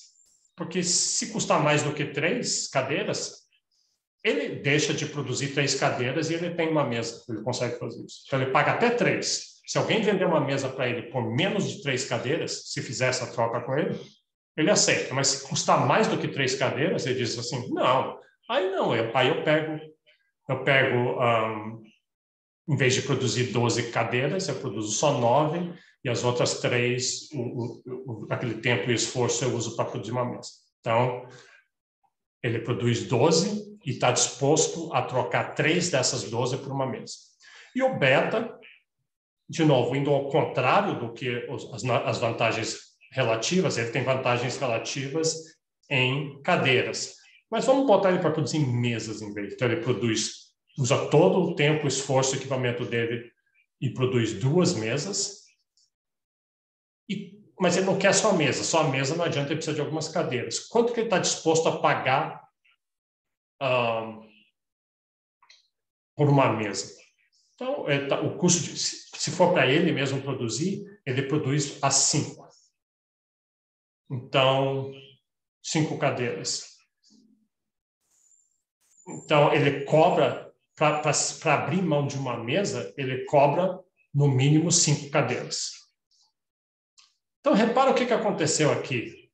porque se custar mais do que 3 cadeiras, ele deixa de produzir 3 cadeiras e ele tem uma mesa, ele consegue fazer isso. Então ele paga até 3. Se alguém vender uma mesa para ele por menos de 3 cadeiras, se fizer essa troca com ele, ele aceita. Mas se custar mais do que 3 cadeiras, ele diz assim, não. Aí eu pego em vez de produzir 12 cadeiras, eu produzo só 9, e as outras 3, aquele tempo e esforço eu uso para produzir uma mesa. Então, ele produz 12 e está disposto a trocar 3 dessas 12 por uma mesa. E o beta, de novo, indo ao contrário do que as vantagens relativas, ele tem vantagens relativas em cadeiras. Mas vamos botar ele para produzir mesas em vez. Então, ele usa todo o tempo, o esforço, o equipamento dele e produz 2 mesas. Mas ele não quer só a mesa. Só a mesa não adianta, ele precisa de algumas cadeiras. Quanto que ele está disposto a pagar por uma mesa? Então, o custo, se for para ele mesmo produzir, ele produz a 5. Então, 5 cadeiras. Então, ele cobra, para abrir mão de uma mesa, ele cobra no mínimo 5 cadeiras. Então, repara o que aconteceu aqui.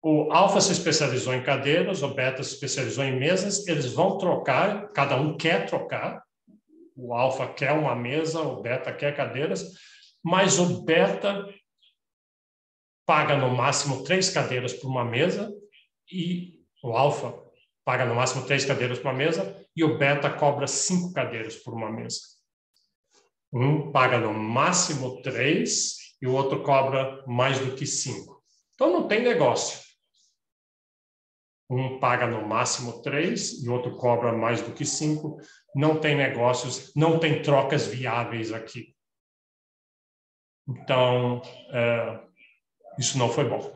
O alfa se especializou em cadeiras, o beta se especializou em mesas, eles vão trocar, cada um quer trocar. O alfa quer uma mesa, o beta quer cadeiras, mas o beta paga no máximo 3 cadeiras por uma mesa e o alfa paga no máximo 3 cadeiras por uma mesa e o beta cobra 5 cadeiras por uma mesa. Um paga no máximo 3 e o outro cobra mais do que 5. Então não tem negócio. Um paga no máximo 3 e o outro cobra mais do que 5. Não tem negócios, não tem trocas viáveis aqui. Então, isso não foi bom.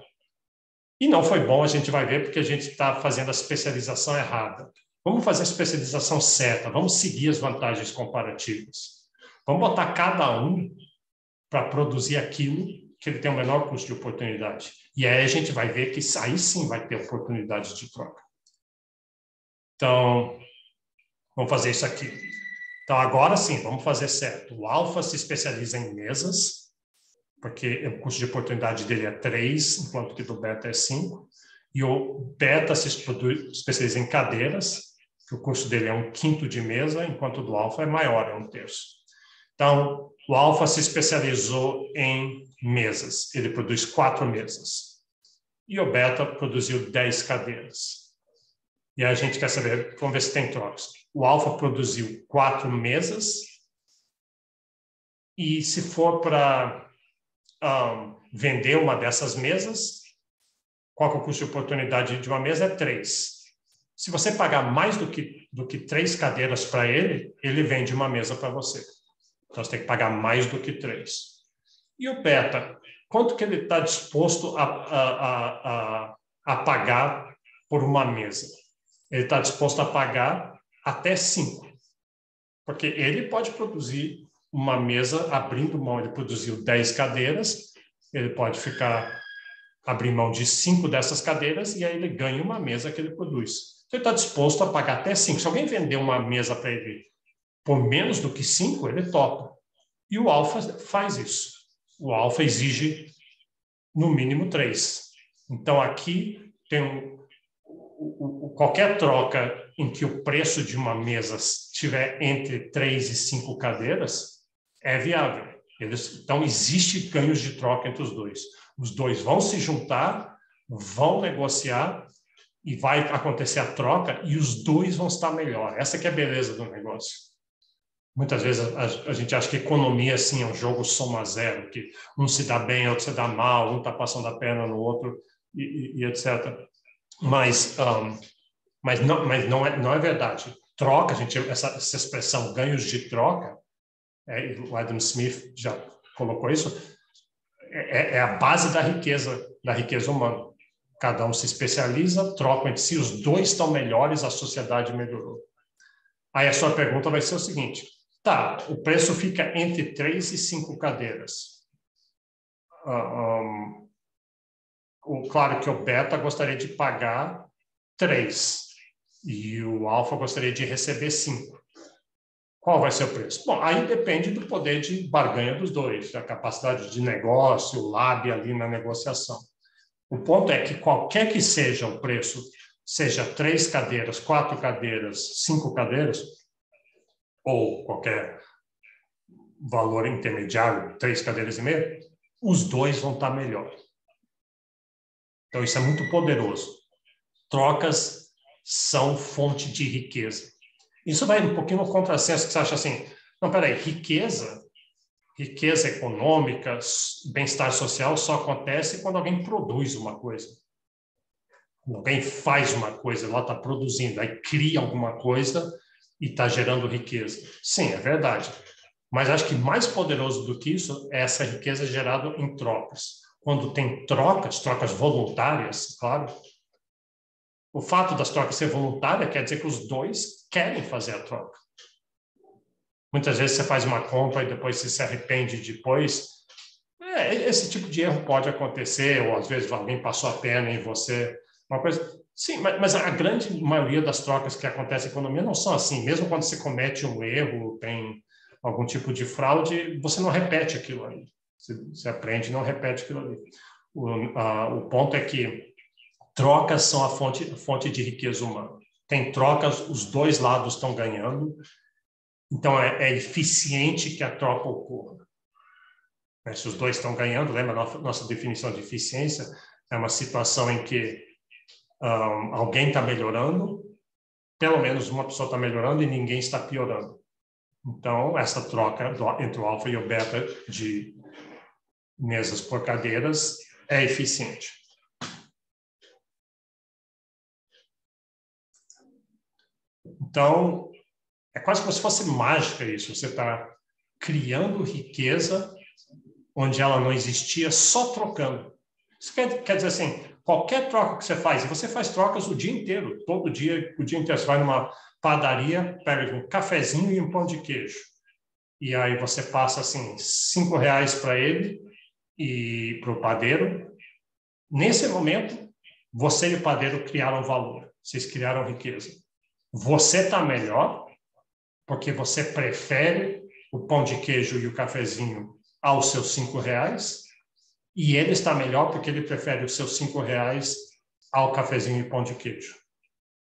E não foi bom, a gente vai ver, porque a gente está fazendo a especialização errada. Vamos fazer a especialização certa, vamos seguir as vantagens comparativas. Vamos botar cada um para produzir aquilo que ele tem o menor custo de oportunidade. E aí a gente vai ver que aí sim vai ter oportunidades de troca. Então, vamos fazer isso aqui. Então, agora sim, vamos fazer certo. O alfa se especializa em mesas, porque o custo de oportunidade dele é 3, enquanto que do beta é 5. E o beta se especializa em cadeiras, que o custo dele é 1/5 de mesa, enquanto o do alfa é maior, é 1/3. Então, o alfa se especializou em mesas. Ele produz 4 mesas. E o beta produziu 10 cadeiras. E a gente quer saber, vamos ver se tem trocas. O alfa produziu 4 mesas. E se for para vender uma dessas mesas, qual que é o custo de oportunidade de uma mesa? É 3. Se você pagar mais do que 3 cadeiras para ele, ele vende uma mesa para você. Então, você tem que pagar mais do que 3. E o beta, quanto que ele está disposto a pagar por uma mesa? Ele está disposto a pagar até 5. Porque ele pode produzir uma mesa abrindo mão. Ele produziu 10 cadeiras, ele pode abrir mão de 5 dessas cadeiras e aí ele ganha uma mesa que ele produz. Então, ele está disposto a pagar até 5. Se alguém vender uma mesa para ele por menos do que 5, ele topa. E o alfa faz isso. O alfa exige, no mínimo, 3. Então, aqui tem qualquer troca em que o preço de uma mesa estiver entre 3 e 5 cadeiras é viável. Então, existe ganhos de troca entre os dois. Os dois vão se juntar, vão negociar e vai acontecer a troca e os dois vão estar melhor. Essa que é a beleza do negócio. Muitas vezes a gente acha que economia assim, é um jogo soma zero, que um se dá bem, outro se dá mal, um está passando a perna no outro e etc. Mas não é verdade. Troca, essa expressão ganhos de troca, o Adam Smith já colocou isso, é a base da riqueza humana. Cada um se especializa, troca entre si, os dois estão melhores, a sociedade melhorou. Aí a sua pergunta vai ser o seguinte: tá, o preço fica entre 3 e 5 cadeiras. Claro que o beta gostaria de pagar 3 e o alfa gostaria de receber 5. Qual vai ser o preço? Bom, aí depende do poder de barganha dos dois, da capacidade de negócio, o lábio ali na negociação. O ponto é que qualquer que seja o preço, seja 3 cadeiras, 4 cadeiras, 5 cadeiras, ou qualquer valor intermediário, 3 cadeiras e meia, os dois vão estar melhor. Então, isso é muito poderoso. Trocas são fonte de riqueza. Isso vai um pouquinho no contrassenso, que você acha assim, não, peraí, riqueza econômica, bem-estar social só acontece quando alguém produz uma coisa. Quando alguém faz uma coisa, ela está produzindo, aí cria alguma coisa e está gerando riqueza. Sim, é verdade. Mas acho que mais poderoso do que isso é essa riqueza gerada em trocas. Quando tem trocas voluntárias, claro, o fato das trocas ser voluntária quer dizer que os dois querem fazer a troca. Muitas vezes você faz uma compra e depois você se arrepende depois. Esse tipo de erro pode acontecer, ou às vezes alguém passou a perna em você. Uma coisa. Sim, mas a grande maioria das trocas que acontecem na economia não são assim. Mesmo quando você comete um erro, tem algum tipo de fraude, você não repete aquilo ali. Você aprende e não repete aquilo ali. O ponto é que trocas são a fonte de riqueza humana. Tem trocas, os dois lados estão ganhando, então é eficiente que a troca ocorra. Se os dois estão ganhando, lembra a nossa definição de eficiência? É uma situação em que alguém está melhorando, pelo menos uma pessoa está melhorando e ninguém está piorando. Então, essa troca entre o alfa e o beta de mesas por cadeiras é eficiente. Então, é quase como se fosse mágica isso. Você está criando riqueza onde ela não existia, só trocando. Isso quer dizer assim, qualquer troca que você faz, e você faz trocas o dia inteiro, todo dia, o dia inteiro. Você vai numa padaria, pega um cafezinho e um pão de queijo. E aí você passa, assim, R$5 para ele e para o padeiro. Nesse momento, você e o padeiro criaram valor. Vocês criaram riqueza. Você está melhor porque você prefere o pão de queijo e o cafezinho aos seus R$5, e ele está melhor porque ele prefere os seus R$5 ao cafezinho e pão de queijo.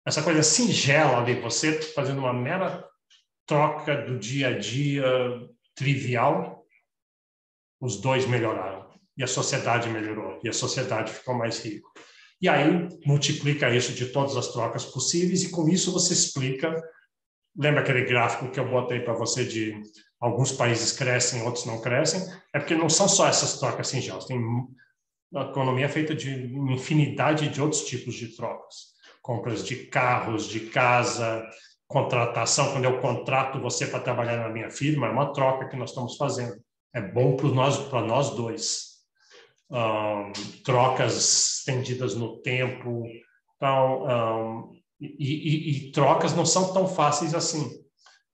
Essa coisa singela ali, você fazendo uma mera troca do dia a dia trivial, os dois melhoraram. E a sociedade melhorou. E a sociedade ficou mais rica. E aí, multiplica isso de todas as trocas possíveis e com isso você explica. Lembra aquele gráfico que eu botei para você de alguns países crescem, outros não crescem? É porque não são só essas trocas singelas. A economia é feita de uma infinidade de outros tipos de trocas. compras de carros, de casa, contratação. Quando eu contrato você para trabalhar na minha firma, é uma troca que nós estamos fazendo. É bom para nós dois. Trocas estendidas no tempo. Então, e trocas não são tão fáceis assim.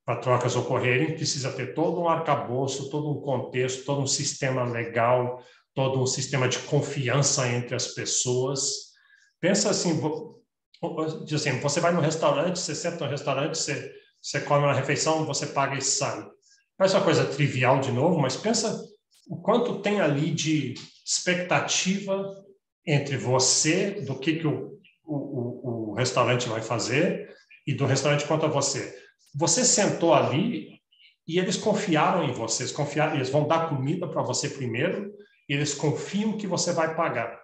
Para trocas ocorrerem, precisa ter todo um arcabouço, todo um contexto, todo um sistema legal, todo um sistema de confiança entre as pessoas. Pensa assim, diz assim, você vai no restaurante, você senta no restaurante, você come uma refeição, você paga e sai. Parece uma coisa trivial de novo, mas pensa o quanto tem ali de expectativa entre você, do que o restaurante vai fazer, e do restaurante quanto a você. Você sentou ali e eles confiaram em você. Eles vão dar comida para você primeiro e eles confiam que você vai pagar.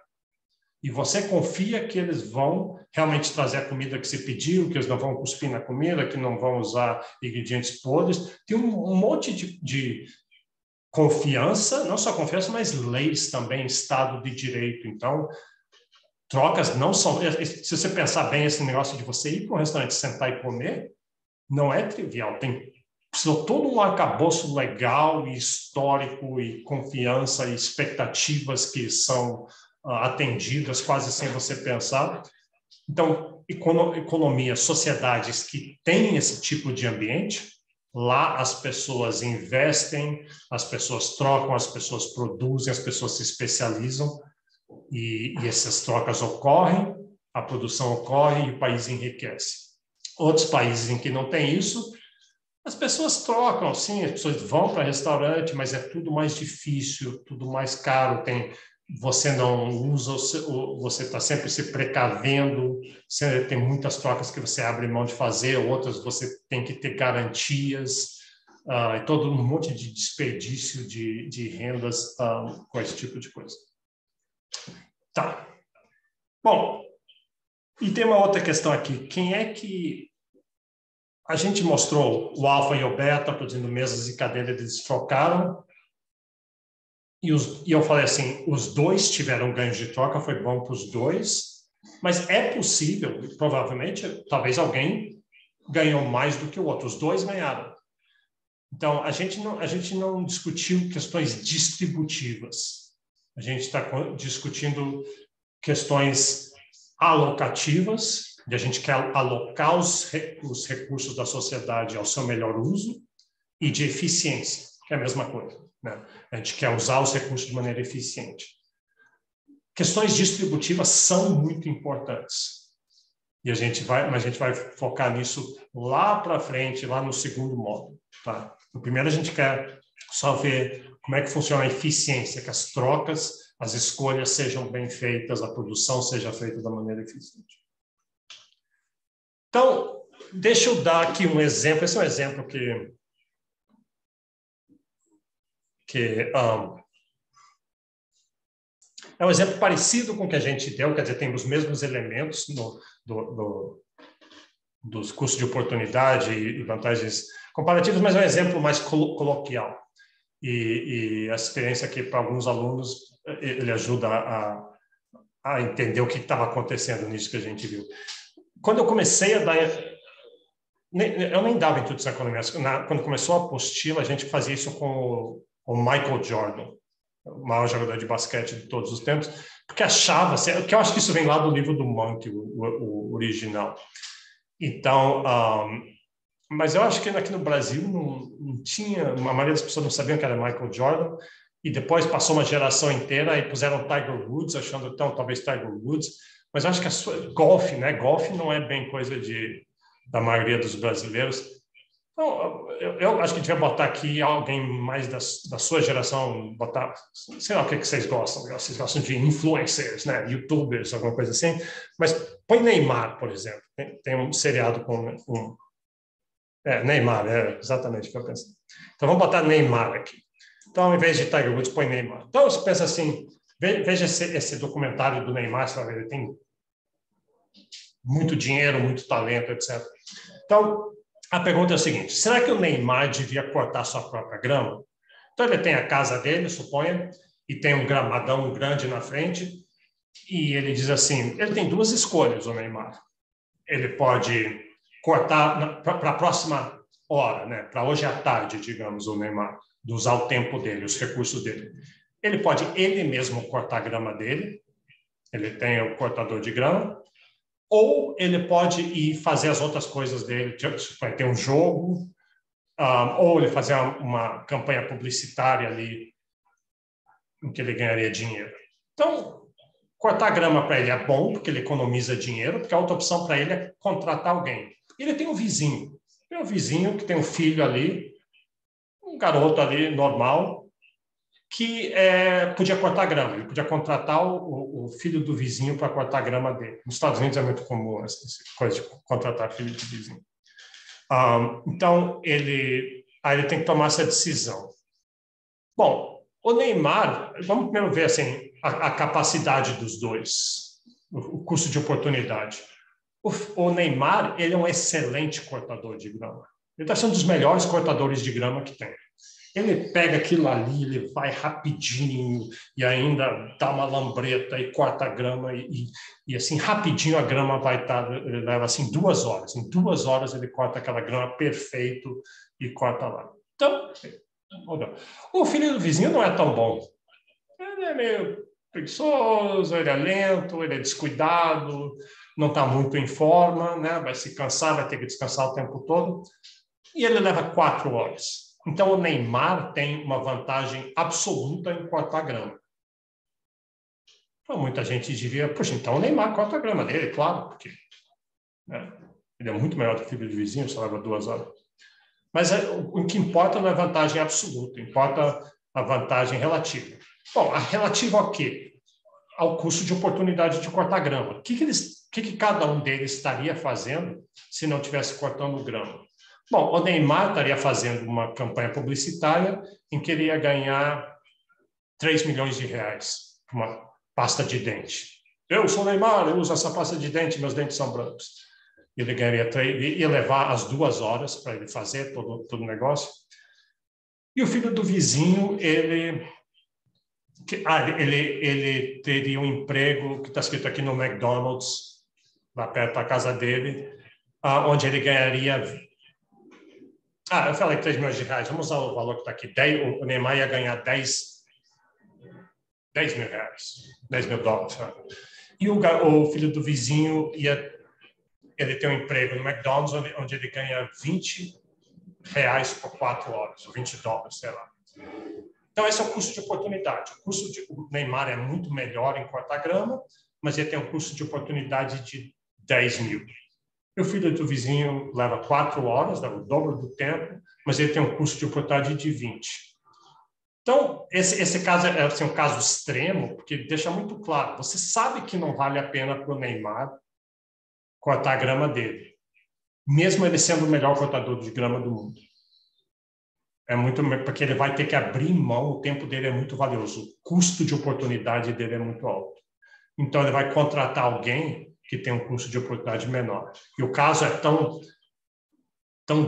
E você confia que eles vão realmente trazer a comida que você pediu, que eles não vão cuspir na comida, que não vão usar ingredientes podres. Tem um monte de confiança, não só confiança, mas leis também, Estado de Direito. Então, trocas não são... Se você pensar bem esse negócio de você ir para um restaurante, sentar e comer, não é trivial, precisa todo um arcabouço legal e histórico e confiança e expectativas que são atendidas quase sem você pensar. Então, economia, sociedades que têm esse tipo de ambiente, lá as pessoas investem, as pessoas trocam, as pessoas produzem, as pessoas se especializam e essas trocas ocorrem, a produção ocorre e o país enriquece. Outros países em que não tem isso, as pessoas trocam, sim, as pessoas vão para restaurante, mas é tudo mais difícil, tudo mais caro, você não usa, você está sempre se precavendo, tem muitas trocas que você abre mão de fazer, outras você tem que ter garantias, e todo um monte de desperdício de rendas com esse tipo de coisa. Tá. Bom, e tem uma outra questão aqui. Quem é que... A gente mostrou o alfa e o beta produzindo mesas e cadeiras, eles trocaram. E eu falei assim, os dois tiveram ganhos de troca, foi bom para os dois. Mas é possível, provavelmente, talvez alguém ganhou mais do que o outro. Os dois ganharam. Então, a gente não discutiu questões distributivas. A gente está discutindo questões alocativas, e a gente quer alocar os recursos da sociedade ao seu melhor uso, e de eficiência, que é a mesma coisa, né? A gente quer usar os recursos de maneira eficiente. Questões distributivas são muito importantes. E a gente vai focar nisso lá para frente, lá no segundo módulo. Tá? No primeiro, a gente quer só ver como é que funciona a eficiência, que as trocas, as escolhas sejam bem feitas, a produção seja feita da maneira eficiente. Então, deixa eu dar aqui um exemplo. Esse é um exemplo que é um exemplo parecido com o que a gente deu, quer dizer, tem os mesmos elementos dos custos de oportunidade e vantagens comparativas, mas é um exemplo mais coloquial. E a experiência aqui, para alguns alunos, ele ajuda a entender o que estava acontecendo nisso que a gente viu. Quando eu comecei a dar... Eu nem dava introdução à economia. Quando começou a apostila, a gente fazia isso com o Michael Jordan, o maior jogador de basquete de todos os tempos, porque achava... que eu acho que isso vem lá do livro do Monkey, o original. Então... mas eu acho que aqui no Brasil não tinha... A maioria das pessoas não sabiam que era Michael Jordan, e depois passou uma geração inteira e puseram Tiger Woods, achando, então, talvez Tiger Woods. Mas eu acho que golfe, né? Golfe não é bem coisa da maioria dos brasileiros. Então, eu acho que devia botar aqui alguém mais da sua geração, botar, sei lá o que vocês gostam. Vocês gostam de influencers, né? YouTubers, alguma coisa assim. Mas põe Neymar, por exemplo. Tem um seriado com Neymar, é exatamente o que eu pensei. Então, vamos botar Neymar aqui. Então, ao invés de Tiger Woods, põe Neymar. Então, você pensa assim, veja esse documentário do Neymar, você vai ver, ele tem muito dinheiro, muito talento, etc. Então, a pergunta é a seguinte, será que o Neymar devia cortar sua própria grama? Então, ele tem a casa dele, suponha, e tem um gramadão grande na frente, e ele diz assim, ele tem duas escolhas, o Neymar. ele pode cortar para a próxima hora, né? Para hoje à tarde, digamos, o Neymar, de usar o tempo dele, os recursos dele. Ele pode ele mesmo cortar a grama dele, ele tem o cortador de grama, ou ele pode ir fazer as outras coisas dele, vai ter um jogo, ou ele fazer uma campanha publicitária ali, em que ele ganharia dinheiro. Então, cortar grama para ele é bom, porque ele economiza dinheiro, porque a outra opção para ele é contratar alguém. Ele tem um vizinho. Tem um vizinho que tem um filho ali, um garoto ali normal, que podia cortar grama. Ele podia contratar o filho do vizinho para cortar a grama dele. Nos Estados Unidos é muito comum essa coisa de contratar filho de vizinho. Então, aí ele tem que tomar essa decisão. Bom, o Neymar, vamos primeiro ver assim, a capacidade dos dois, o custo de oportunidade. O Neymar, ele é um excelente cortador de grama. Ele está sendo um dos melhores cortadores de grama que tem. Ele pega aquilo ali, ele vai rapidinho e ainda dá uma lambreta e corta a grama e assim, rapidinho a grama vai estar, ele leva assim 2 horas. Em 2 horas ele corta aquela grama perfeito e corta lá. Então, o filho do vizinho não é tão bom. Ele é meio preguiçoso, ele é lento, ele é descuidado, não está muito em forma, né? Vai se cansar, vai ter que descansar o tempo todo. E ele leva 4 horas. Então, o Neymar tem uma vantagem absoluta em cortar grama. Então, muita gente diria, poxa, então o Neymar corta a grama dele, claro, porque né, ele é muito melhor do que o filho do vizinho, só leva 2 horas. Mas o que importa não é vantagem absoluta, importa a vantagem relativa. Bom, a relativa ao quê? Ao custo de oportunidade de cortar grama. O que cada um deles estaria fazendo se não estivesse cortando grama? Bom, o Neymar estaria fazendo uma campanha publicitária em que ele ia ganhar 3 milhões de reais por uma pasta de dente. Eu sou Neymar, eu uso essa pasta de dente, meus dentes são brancos. Ele ganharia 3, ia levar as 2 horas para ele fazer todo o negócio. E o filho do vizinho, ele teria um emprego que está escrito aqui no McDonald's, lá perto da casa dele, onde ele ganharia... eu falei 3 milhões de reais, vamos usar o valor que está aqui. O Neymar ia ganhar 10 mil reais, 10 mil dólares. E o filho do vizinho ele tem um emprego no McDonald's, onde ele ganha 20 reais por 4 horas, ou 20 dólares, sei lá. Então, esse é o custo de oportunidade. O Neymar é muito melhor em cortar grama, mas ele tem um custo de oportunidade de 10 mil. E o filho do vizinho leva 4 horas, dá o dobro do tempo, mas ele tem um custo de oportunidade de 20. Então, esse caso é assim, um caso extremo, porque deixa muito claro, você sabe que não vale a pena para o Neymar cortar a grama dele, mesmo ele sendo o melhor cortador de grama do mundo. É muito, porque ele vai ter que abrir mão, o tempo dele é muito valioso, o custo de oportunidade dele é muito alto. Então, ele vai contratar alguém que tem um custo de oportunidade menor. E o caso é tão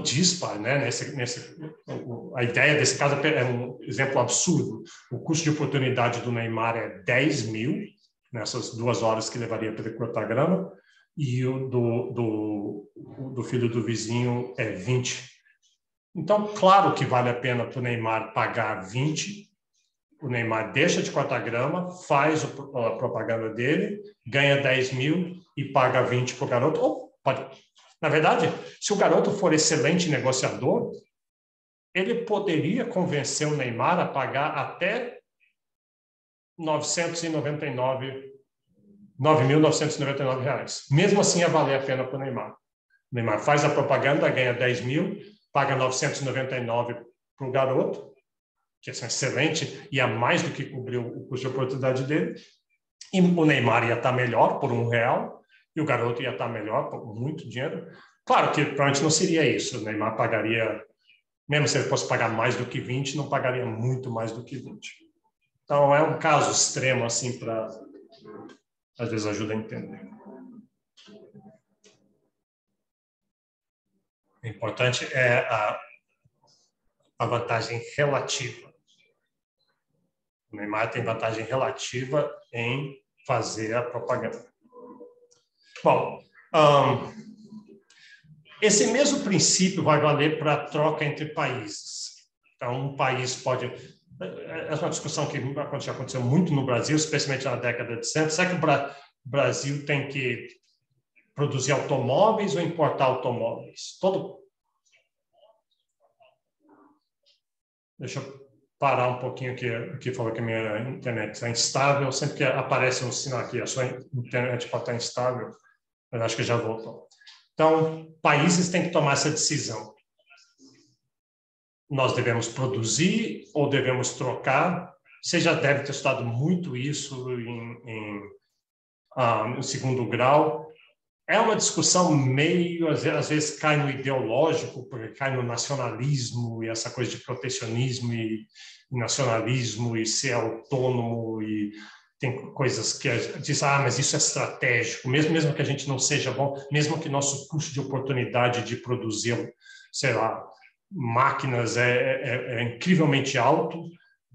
dispar, né? A ideia desse caso é um exemplo absurdo. O custo de oportunidade do Neymar é 10 mil, nessas 2 horas que levaria para ele cortar grama, e o do filho do vizinho é 20. Então, claro que vale a pena para o Neymar pagar 20, o Neymar deixa de cortar grama, faz a propaganda dele, ganha 10 mil e paga 20 para o garoto. Ou pode... Na verdade, se o garoto for excelente negociador, ele poderia convencer o Neymar a pagar até 9.999 reais. Mesmo assim, ia valer a pena para o Neymar. O Neymar faz a propaganda, ganha 10 mil, paga 999 para o garoto, que é excelente, e a mais do que cobriu o custo de oportunidade dele, e o Neymar ia estar melhor por R$1, e o garoto ia estar melhor por muito dinheiro. Claro que provavelmente não seria isso, o Neymar pagaria, mesmo se ele fosse pagar mais do que 20, não pagaria muito mais do que 20. Então, é um caso extremo, assim, para, às vezes, ajuda a entender. O importante é a vantagem relativa. O Neymar tem vantagem relativa em fazer a propaganda. Bom, Esse mesmo princípio vai valer para a troca entre países. Então, um país pode... Essa é uma discussão que já aconteceu muito no Brasil, especialmente na década de 60. Será que o Brasil tem que produzir automóveis ou importar automóveis? Deixa eu parar um pouquinho aqui falou que a minha internet está instável. Sempre que aparece um sinal aqui, a sua internet pode estar instável, mas acho que já voltou. Então, países têm que tomar essa decisão. Nós devemos produzir ou devemos trocar? Você já deve ter estudado muito isso no segundo grau. É uma discussão meio, às vezes cai no ideológico, porque cai no nacionalismo e essa coisa de protecionismo e nacionalismo e ser autônomo, e tem coisas que diz, mas isso é estratégico, mesmo que a gente não seja bom, mesmo que nosso custo de oportunidade de produzir, sei lá, máquinas é incrivelmente alto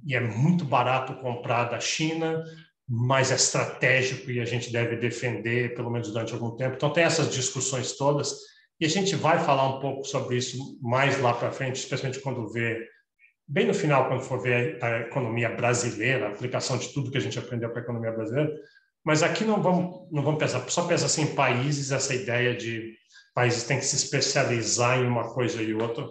e é muito barato comprar da China, mas é estratégico e a gente deve defender, pelo menos durante algum tempo. Então, tem essas discussões todas, e a gente vai falar um pouco sobre isso mais lá para frente, especialmente quando bem no final, quando for ver a economia brasileira, a aplicação de tudo que a gente aprendeu para a economia brasileira. Mas aqui não vamos pensar, só pensar assim em países, essa ideia de países têm que se especializar em uma coisa e outra.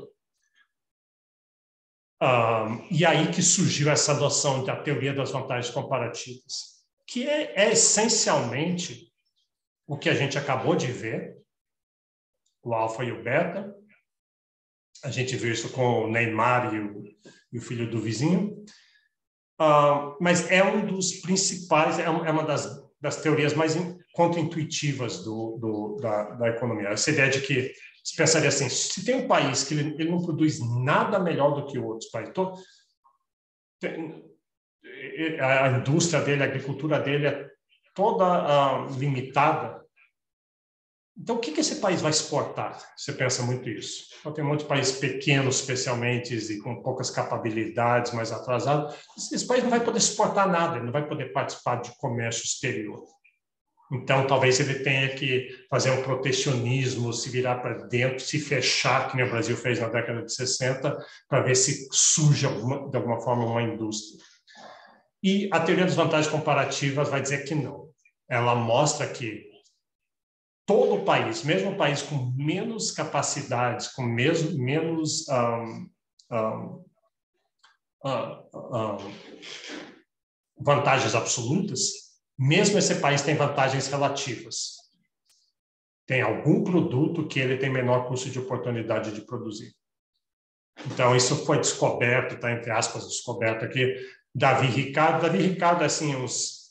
E aí que surgiu essa noção da teoria das vantagens comparativas, que é essencialmente o que a gente acabou de ver, o alfa e o beta. A gente viu isso com o Neymar e o filho do vizinho. Mas é um dos principais, é uma das teorias mais contraintuitivas da economia. Essa ideia de que você pensaria assim, se tem um país que ele não produz nada melhor do que outros países, a indústria dele, a agricultura dele é toda limitada, então o que esse país vai exportar? Você pensa muito isso. Então, tem muitos países pequenos, especialmente, e com poucas capacidades, mais atrasados. Esse país não vai poder exportar nada, ele não vai poder participar de comércio exterior. Então, talvez ele tenha que fazer um protecionismo, se virar para dentro, se fechar, que nem o Brasil fez na década de 60, para ver se surge de alguma forma uma indústria. E a teoria das vantagens comparativas vai dizer que não. Ela mostra que todo o país, mesmo um país com menos capacidades, com menos vantagens absolutas, mesmo esse país tem vantagens relativas. Tem algum produto que ele tem menor custo de oportunidade de produzir. Então, isso foi descoberto, está entre aspas, descoberto aqui, Davi Ricardo, assim, uns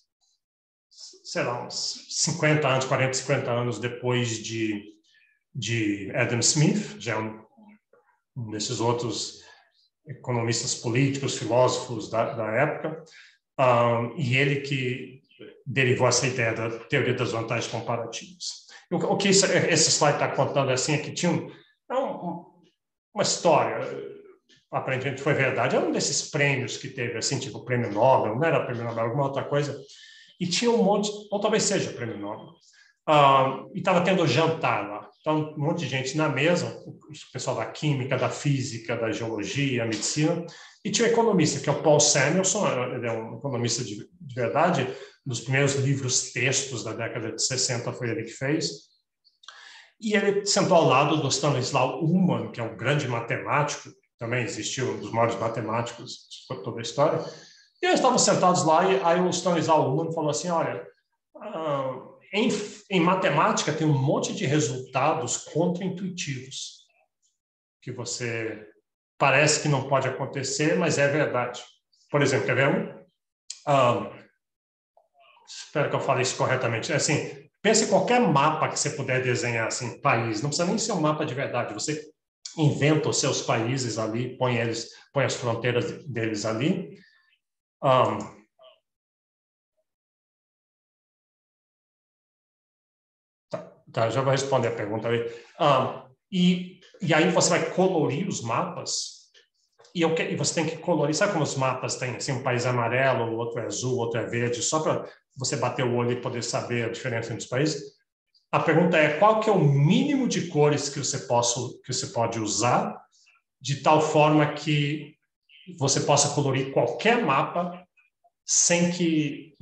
50 anos, 40, 50 anos depois de Adam Smith, já é um desses outros economistas políticos, filósofos da época, e ele que derivou essa ideia da teoria das vantagens comparativas. O que esse slide está contando assim, é que tinha uma história, aparentemente foi verdade, é um desses prêmios que teve, assim, tipo o prêmio Nobel, não era prêmio Nobel, alguma outra coisa, e tinha um monte, ou talvez seja prêmio Nobel, e estava tendo jantar lá. Então, um monte de gente na mesa, o pessoal da química, da física, da geologia, medicina, e tinha um economista, que é o Paul Samuelson, ele é um economista de verdade, um dos primeiros livros textos da década de 60 foi ele que fez, e ele sentou ao lado do Stanislaw Ullmann, que é um grande matemático, também existiu, um dos maiores matemáticos de toda a história, e eles estavam sentados lá, e aí o Stanislaw Ullmann falou assim, olha, em matemática tem um monte de resultados contraintuitivos, que você parece que não pode acontecer, mas é verdade. Por exemplo, quer ver espero que eu fale isso corretamente. É assim, pense em qualquer mapa que você puder desenhar, assim, país. Não precisa nem ser um mapa de verdade. Você inventa os seus países ali, põe as fronteiras deles ali. Tá, já vou responder a pergunta ali. E aí você vai colorir os mapas, e você tem que colorir, sabe como os mapas têm, assim, um país é amarelo, o outro é azul, o outro é verde, só para você bater o olho e poder saber a diferença entre os países? a pergunta é qual que é o mínimo de cores que você pode usar de tal forma que você possa colorir qualquer mapa sem que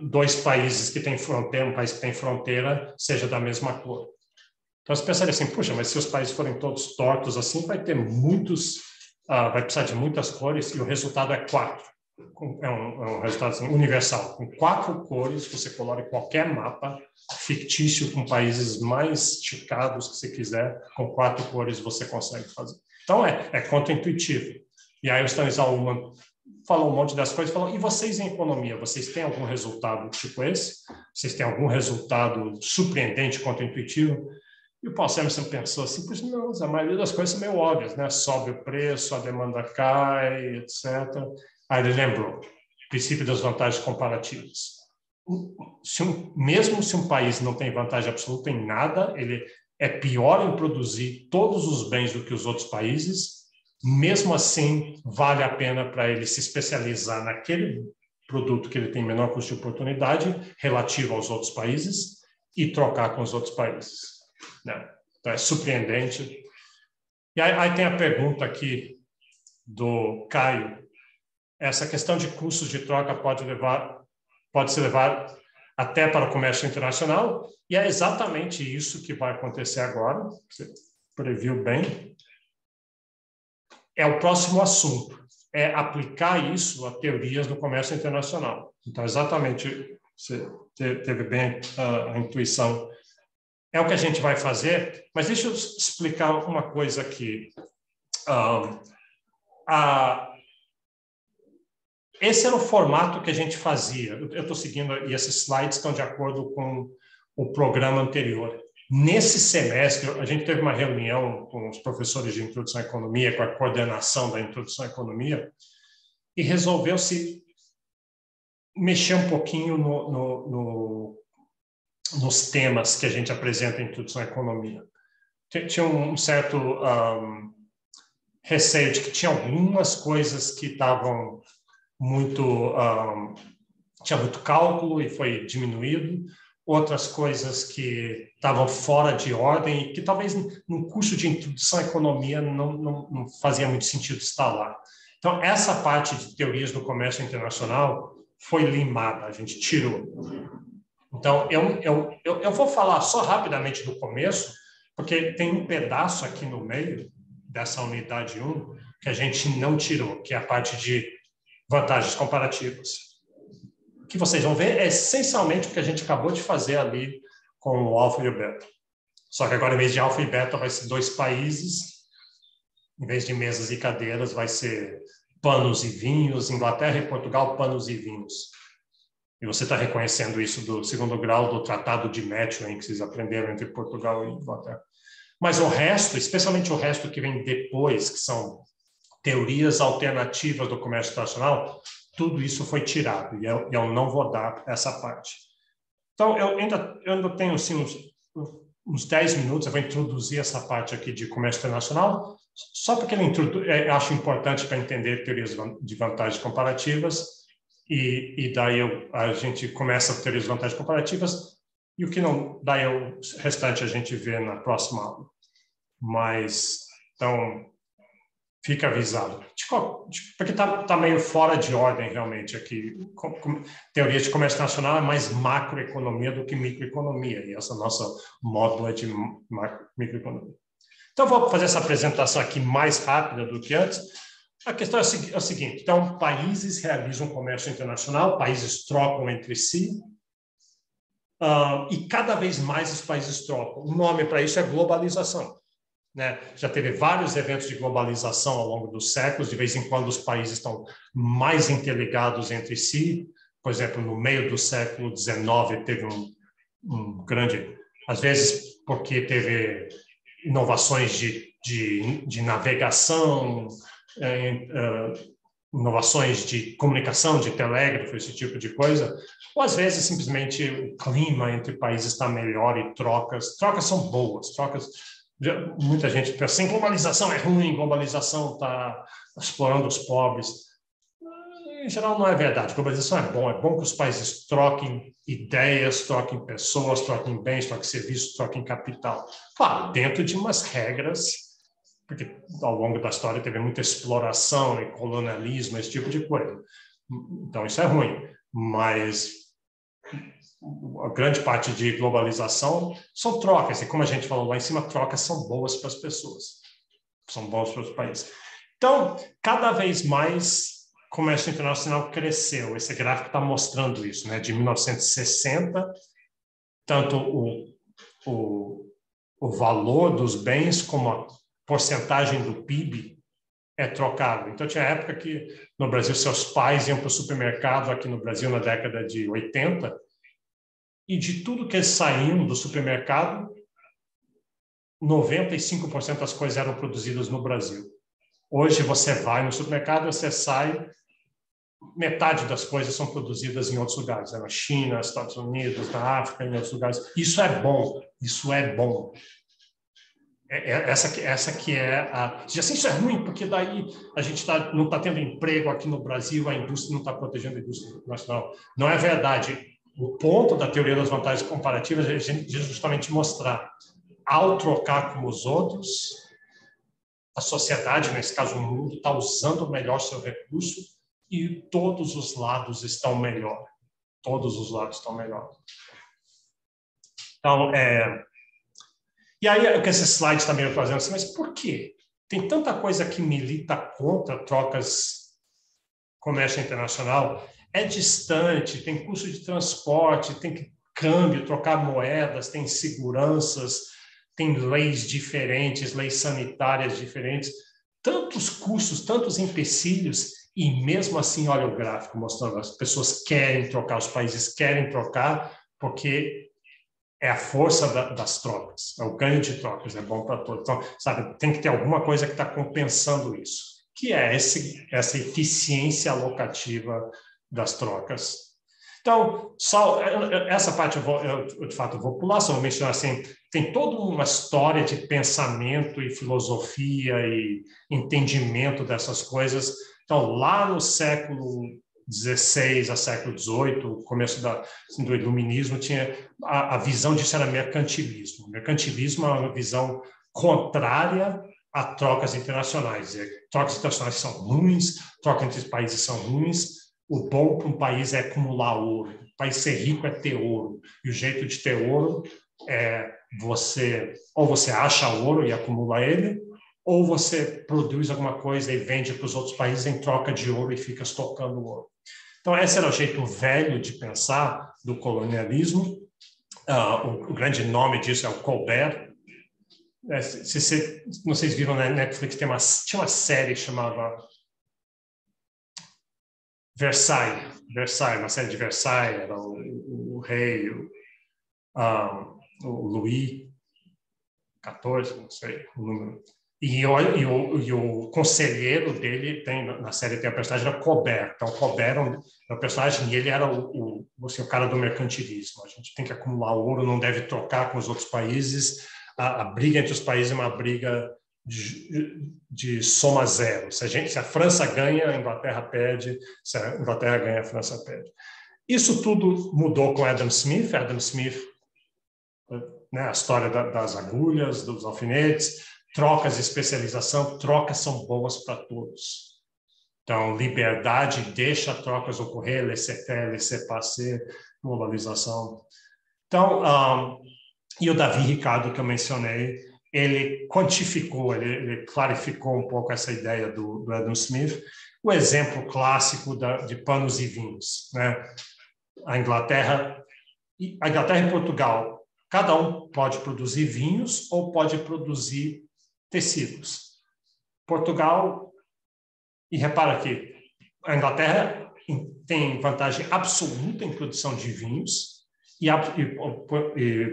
dois países que têm fronteira, um país que tem fronteira, seja da mesma cor. Então, você pensaria assim, puxa, mas se os países forem todos tortos assim, vai ter vai precisar de muitas cores, e o resultado é 4. É um resultado assim, universal. Com 4 cores, você colore qualquer mapa fictício com países mais esticados que você quiser, com 4 cores você consegue fazer. Então, é contra-intuitivo. E aí o Stanisław Ullmann falou um monte das coisas, falou, e vocês em economia, vocês têm algum resultado tipo esse? Vocês têm algum resultado surpreendente, contra-intuitivo? E o Paul Samuelson pensou assim, pois não, a maioria das coisas são meio óbvias, né? Sobe o preço, a demanda cai, etc. Aí ele lembrou, princípio das vantagens comparativas. Mesmo se um país não tem vantagem absoluta em nada, ele é pior em produzir todos os bens do que os outros países, mesmo assim, vale a pena para ele se especializar naquele produto que ele tem menor custo de oportunidade relativo aos outros países e trocar com os outros países. Né? Então, é surpreendente. E aí tem a pergunta aqui do Caio. Essa questão de custos de troca pode se levar até para o comércio internacional, e é exatamente isso que vai acontecer agora. Você previu bem. É o próximo assunto, é aplicar isso a teorias do comércio internacional. Então, exatamente, você teve bem a intuição. É o que a gente vai fazer, mas deixa eu explicar uma coisa aqui. Esse era o formato que a gente fazia. Eu estou seguindo, e esses slides estão de acordo com o programa anterior. Nesse semestre, a gente teve uma reunião com os professores de Introdução à Economia, com a coordenação da Introdução à Economia, e resolveu-se mexer um pouquinho nos temas que a gente apresenta em Introdução à Economia. Tinha um certo receio de que tinha algumas coisas que estavam tinha muito cálculo e foi diminuído, outras coisas que estavam fora de ordem e que talvez no curso de Introdução à Economia não fazia muito sentido estar lá. Então, essa parte de teorias do comércio internacional foi limada, a gente tirou. Então, eu vou falar só rapidamente do começo, porque tem um pedaço aqui no meio dessa unidade 1 que a gente não tirou, que é a parte de vantagens comparativas. O que vocês vão ver é essencialmente o que a gente acabou de fazer ali com o alfa e o beta. Só que agora, em vez de alfa e beta, vai ser 2 países, em vez de mesas e cadeiras, vai ser panos e vinhos, Inglaterra e Portugal, panos e vinhos. E você está reconhecendo isso do 2º grau do Tratado de Methuen, que vocês aprenderam entre Portugal e Inglaterra. Mas o resto, especialmente o resto que vem depois, que são teorias alternativas do comércio internacional, tudo isso foi tirado, e eu não vou dar essa parte. Então, eu ainda tenho assim, uns 10 minutos, eu vou introduzir essa parte aqui de comércio internacional, só porque eu acho importante para entender teorias de vantagens comparativas, e daí a gente começa a teorias de vantagens comparativas, e o que não, daí o restante a gente vê na próxima aula. Mas, então, fica avisado. Porque está meio fora de ordem, realmente, aqui. Teoria de comércio internacional é mais macroeconomia do que microeconomia, e essa nossa módula é de microeconomia. Então, vou fazer essa apresentação aqui mais rápida do que antes. A questão é a seguinte, então, países realizam comércio internacional, países trocam entre si, e cada vez mais os países trocam. O nome para isso é globalização. Né? Já teve vários eventos de globalização ao longo dos séculos, de vez em quando os países estão mais interligados entre si. Por exemplo, no meio do século XIX teve um grande, às vezes porque teve inovações de navegação, inovações de comunicação, de telégrafo, esse tipo de coisa, ou às vezes simplesmente o clima entre países está melhor e trocas são boas, muita gente pensa assim, globalização é ruim, globalização está explorando os pobres. em geral, não é verdade. Globalização é bom que os países troquem ideias, troquem pessoas, troquem bens, troquem serviços, troquem capital. Claro, dentro de umas regras, porque ao longo da história teve muita exploração e colonialismo, esse tipo de coisa. Então, isso é ruim. Mas a grande parte de globalização são trocas. E como a gente falou lá em cima, trocas são boas para as pessoas. São boas para os países. Então, cada vez mais o comércio internacional cresceu. Esse gráfico está mostrando isso, né? De 1960, tanto o valor dos bens como a porcentagem do PIB é trocado. Então, tinha época que no Brasil seus pais iam para o supermercado, aqui no Brasil na década de 80, e de tudo que eles saíam do supermercado, 95% das coisas eram produzidas no Brasil. Hoje você vai no supermercado, você sai, metade das coisas são produzidas em outros lugares, na China, nos Estados Unidos, na África, em outros lugares. Isso é bom, isso é bom. Essa que é a... Diz assim, isso é ruim, porque daí a gente não está tendo emprego aqui no Brasil, a indústria não está protegendo a indústria nacional. Não é verdade. O ponto da teoria das vantagens comparativas é justamente mostrar, ao trocar com os outros, a sociedade, nesse caso o mundo, está usando melhor seu recurso e todos os lados estão melhor. Todos os lados estão melhor. Então, e aí, o que esses slides também estão fazendo assim, mas por quê? Tem tanta coisa que milita contra trocas comércio internacional. É distante, tem custo de transporte, tem câmbio, trocar moedas, tem seguranças, tem leis diferentes, leis sanitárias diferentes, tantos custos, tantos empecilhos, e mesmo assim, olha o gráfico mostrando, as pessoas querem trocar, os países querem trocar, porque é a força das trocas, é o ganho de trocas, é bom para todos. Então, sabe, tem que ter alguma coisa que está compensando isso, que é essa eficiência alocativa das trocas. Então, só essa parte eu de fato vou pular, só vou mencionar assim, tem toda uma história de pensamento e filosofia e entendimento dessas coisas. Então, lá no século XVI a século XVIII, o começo do iluminismo, tinha a visão disso era mercantilismo. Mercantilismo é uma visão contrária a trocas internacionais. Trocas internacionais são ruins, trocas entre países são ruins. O bom para um país é acumular ouro. O país ser rico é ter ouro. E o jeito de ter ouro é você acha ouro e acumula ele, ou você produz alguma coisa e vende para os outros países em troca de ouro e fica estocando ouro. Então, esse era o jeito velho de pensar do colonialismo. O grande nome disso é o Colbert. Não sei se vocês viram na Netflix, tinha uma série que chamava Versailles, uma série de Versailles, era o rei, o Louis XIV, não sei o número. E o conselheiro dele, na série tem a personagem, era Colbert. Então, Colbert é um personagem e ele era o cara do mercantilismo. A gente tem que acumular ouro, não deve trocar com os outros países. A briga entre os países é uma briga de soma zero. Se a França ganha, a Inglaterra perde. Se a Inglaterra ganha, a França perde. Isso tudo mudou com Adam Smith. Adam Smith, né, a história das agulhas, dos alfinetes, trocas de especialização, trocas são boas para todos. Então, liberdade deixa trocas ocorrer, laissez-faire, laissez-passer, globalização. Então, e o Davi Ricardo, que eu mencionei, ele quantificou, ele clarificou um pouco essa ideia do Adam Smith. O exemplo clássico de panos e vinhos, né? A Inglaterra e Portugal, cada um pode produzir vinhos ou pode produzir tecidos. Portugal, e repara aqui, a Inglaterra tem vantagem absoluta em produção de vinhos e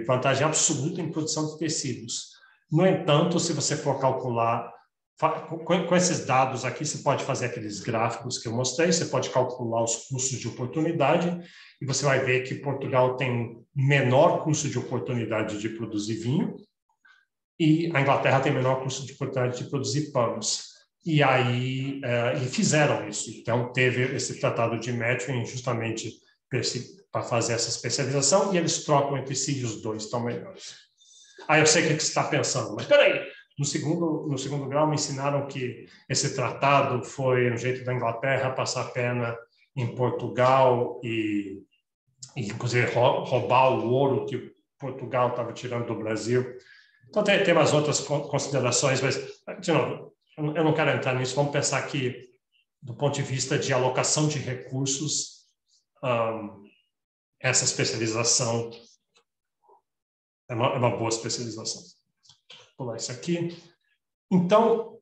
vantagem absoluta em produção de tecidos. No entanto, se você for calcular, com esses dados aqui, você pode fazer aqueles gráficos que eu mostrei, você pode calcular os custos de oportunidade e você vai ver que Portugal tem menor custo de oportunidade de produzir vinho e a Inglaterra tem menor custo de oportunidade de produzir panos. e aí e fizeram isso. Então, teve esse tratado de matching justamente para fazer essa especialização, e eles trocam entre si e os dois estão melhores. Aí eu sei o que você está pensando, mas espera aí, no segundo grau me ensinaram que esse tratado foi um jeito da Inglaterra passar a perna em Portugal e inclusive roubar o ouro que Portugal estava tirando do Brasil. Então tem umas outras considerações, mas, de novo, eu não quero entrar nisso. Vamos pensar que, do ponto de vista de alocação de recursos, essa especialização é uma boa especialização. Vou pular isso aqui. Então,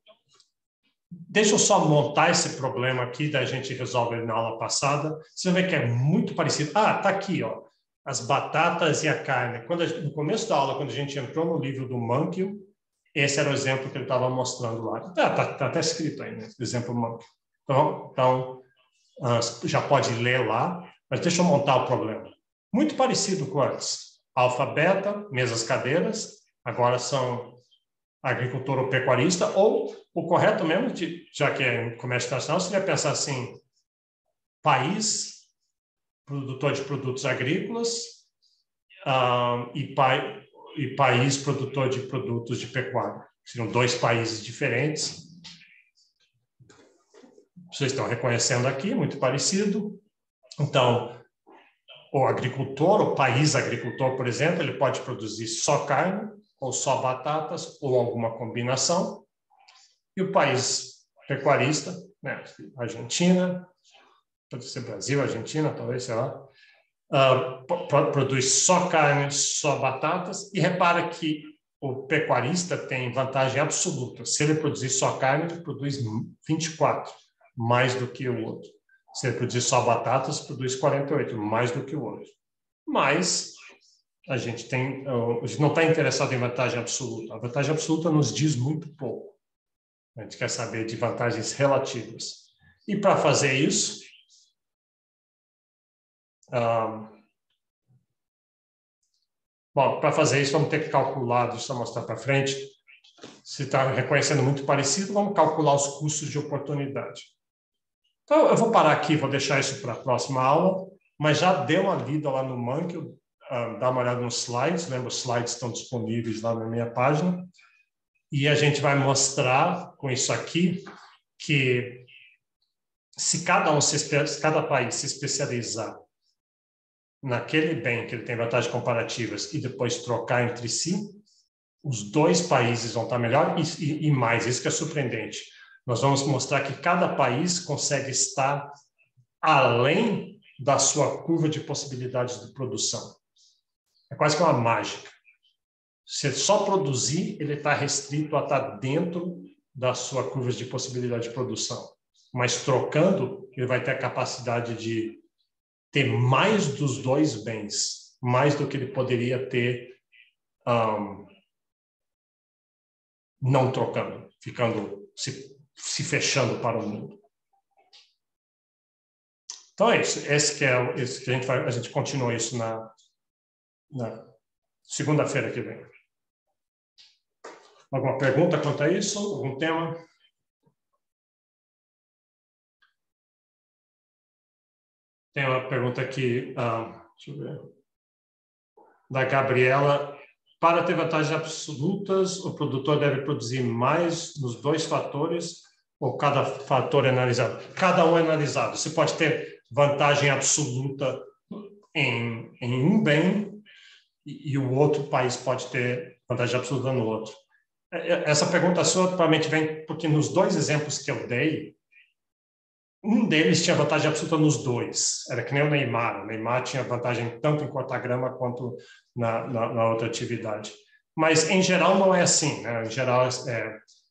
deixa eu só montar esse problema aqui, da gente resolve na aula passada. Você vai ver que é muito parecido. Ah, tá aqui, ó, as batatas e a carne. No começo da aula, quando a gente entrou no livro do Mankiw, esse era o exemplo que ele estava mostrando lá. Tá até escrito aí, né? Exemplo Mankiw. Então, já pode ler lá, mas deixa eu montar o problema. Muito parecido com antes. Alfa, beta, mesas cadeiras, agora são agricultor ou pecuarista, ou o correto mesmo, já que é comércio internacional, seria pensar assim, país, produtor de produtos agrícolas, e país, produtor de produtos de pecuária. Seriam dois países diferentes. Vocês estão reconhecendo aqui, muito parecido. Então, o agricultor, o país agricultor, por exemplo, ele pode produzir só carne, ou só batatas, ou alguma combinação. E o país pecuarista, né, Argentina, pode ser Brasil, Argentina, talvez, sei lá, produz só carne, só batatas. E repara que o pecuarista tem vantagem absoluta. Se ele produzir só carne, ele produz 24, mais do que o outro. Se ele produzir só batatas, produz 48, mais do que o outro. Mas a gente não está interessado em vantagem absoluta. A vantagem absoluta nos diz muito pouco. A gente quer saber de vantagens relativas. E para fazer isso, vamos ter que calcular, deixa eu mostrar para frente. Se está reconhecendo muito parecido, vamos calcular os custos de oportunidade. Então, eu vou parar aqui, vou deixar isso para a próxima aula, mas já dê uma lida lá no Mankiw, dá uma olhada nos slides, né? Os slides estão disponíveis lá na minha página, e a gente vai mostrar com isso aqui que se cada país se especializar naquele bem que ele tem vantagens comparativas e depois trocar entre si, os dois países vão estar melhor e mais, isso que é surpreendente. Nós vamos mostrar que cada país consegue estar além da sua curva de possibilidades de produção. É quase que uma mágica. Se só produzir, ele está restrito a estar dentro da sua curva de possibilidade de produção. Mas trocando, ele vai ter a capacidade de ter mais dos dois bens, mais do que ele poderia ter não trocando, se fechando para o mundo. Então é isso. Esse que a gente continua isso na segunda-feira que vem. Alguma pergunta quanto a isso? Algum tema? Tem uma pergunta aqui, deixa eu ver, da Gabriela. Para ter vantagens absolutas, o produtor deve produzir mais nos dois fatores ou cada fator é analisado? Cada um é analisado. Você pode ter vantagem absoluta em um bem e o outro país pode ter vantagem absoluta no outro. Essa pergunta sua provavelmente vem porque nos dois exemplos que eu dei, um deles tinha vantagem absoluta nos dois. Era que nem o Neymar. O Neymar tinha vantagem tanto em cortar grama quanto na outra atividade. Mas, em geral, não é assim, né? Em geral,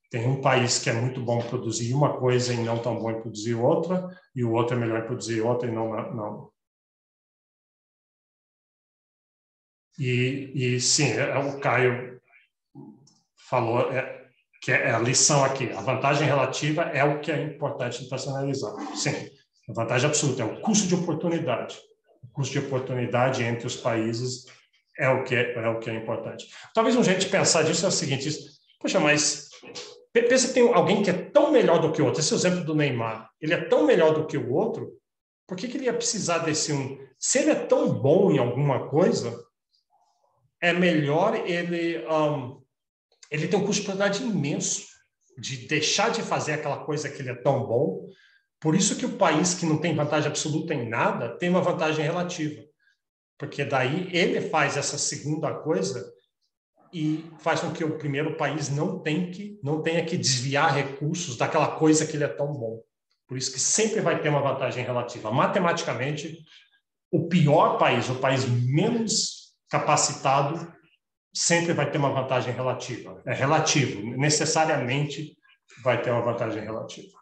tem um país que é muito bom em produzir uma coisa e não tão bom em produzir outra, e o outro é melhor em produzir outra e não. E sim, o Caio falou que é a lição aqui. A vantagem relativa é o que é importante para se analisar. Sim, a vantagem absoluta é o custo de oportunidade. O custo de oportunidade entre os países é o que é importante. Talvez um jeito de pensar disso é o seguinte: poxa, mas Pensa que tem alguém que é tão melhor do que o outro. Esse é o exemplo do Neymar. Ele é tão melhor do que o outro, por que ele ia precisar desse um? Se ele é tão bom em alguma coisa, é melhor ele tem um custo de oportunidade imenso de deixar de fazer aquela coisa que ele é tão bom. Por isso que o país que não tem vantagem absoluta em nada tem uma vantagem relativa. Porque daí ele faz essa segunda coisa e faz com que o primeiro país não tenha que desviar recursos daquela coisa que ele é tão bom. Por isso que sempre vai ter uma vantagem relativa. Matematicamente, o pior país, o país menos capacitado, sempre vai ter uma vantagem relativa. É relativo, necessariamente vai ter uma vantagem relativa.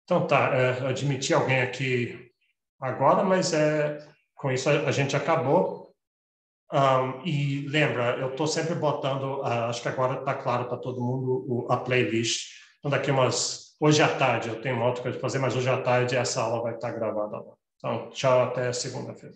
Então tá, eu admiti alguém aqui agora, mas com isso a gente acabou. E lembra, eu estou sempre botando, acho que agora está claro para todo mundo a playlist. Então daqui hoje à tarde, eu tenho uma outra coisa para fazer, mas hoje à tarde essa aula vai estar gravada lá. Então, tchau, até segunda-feira.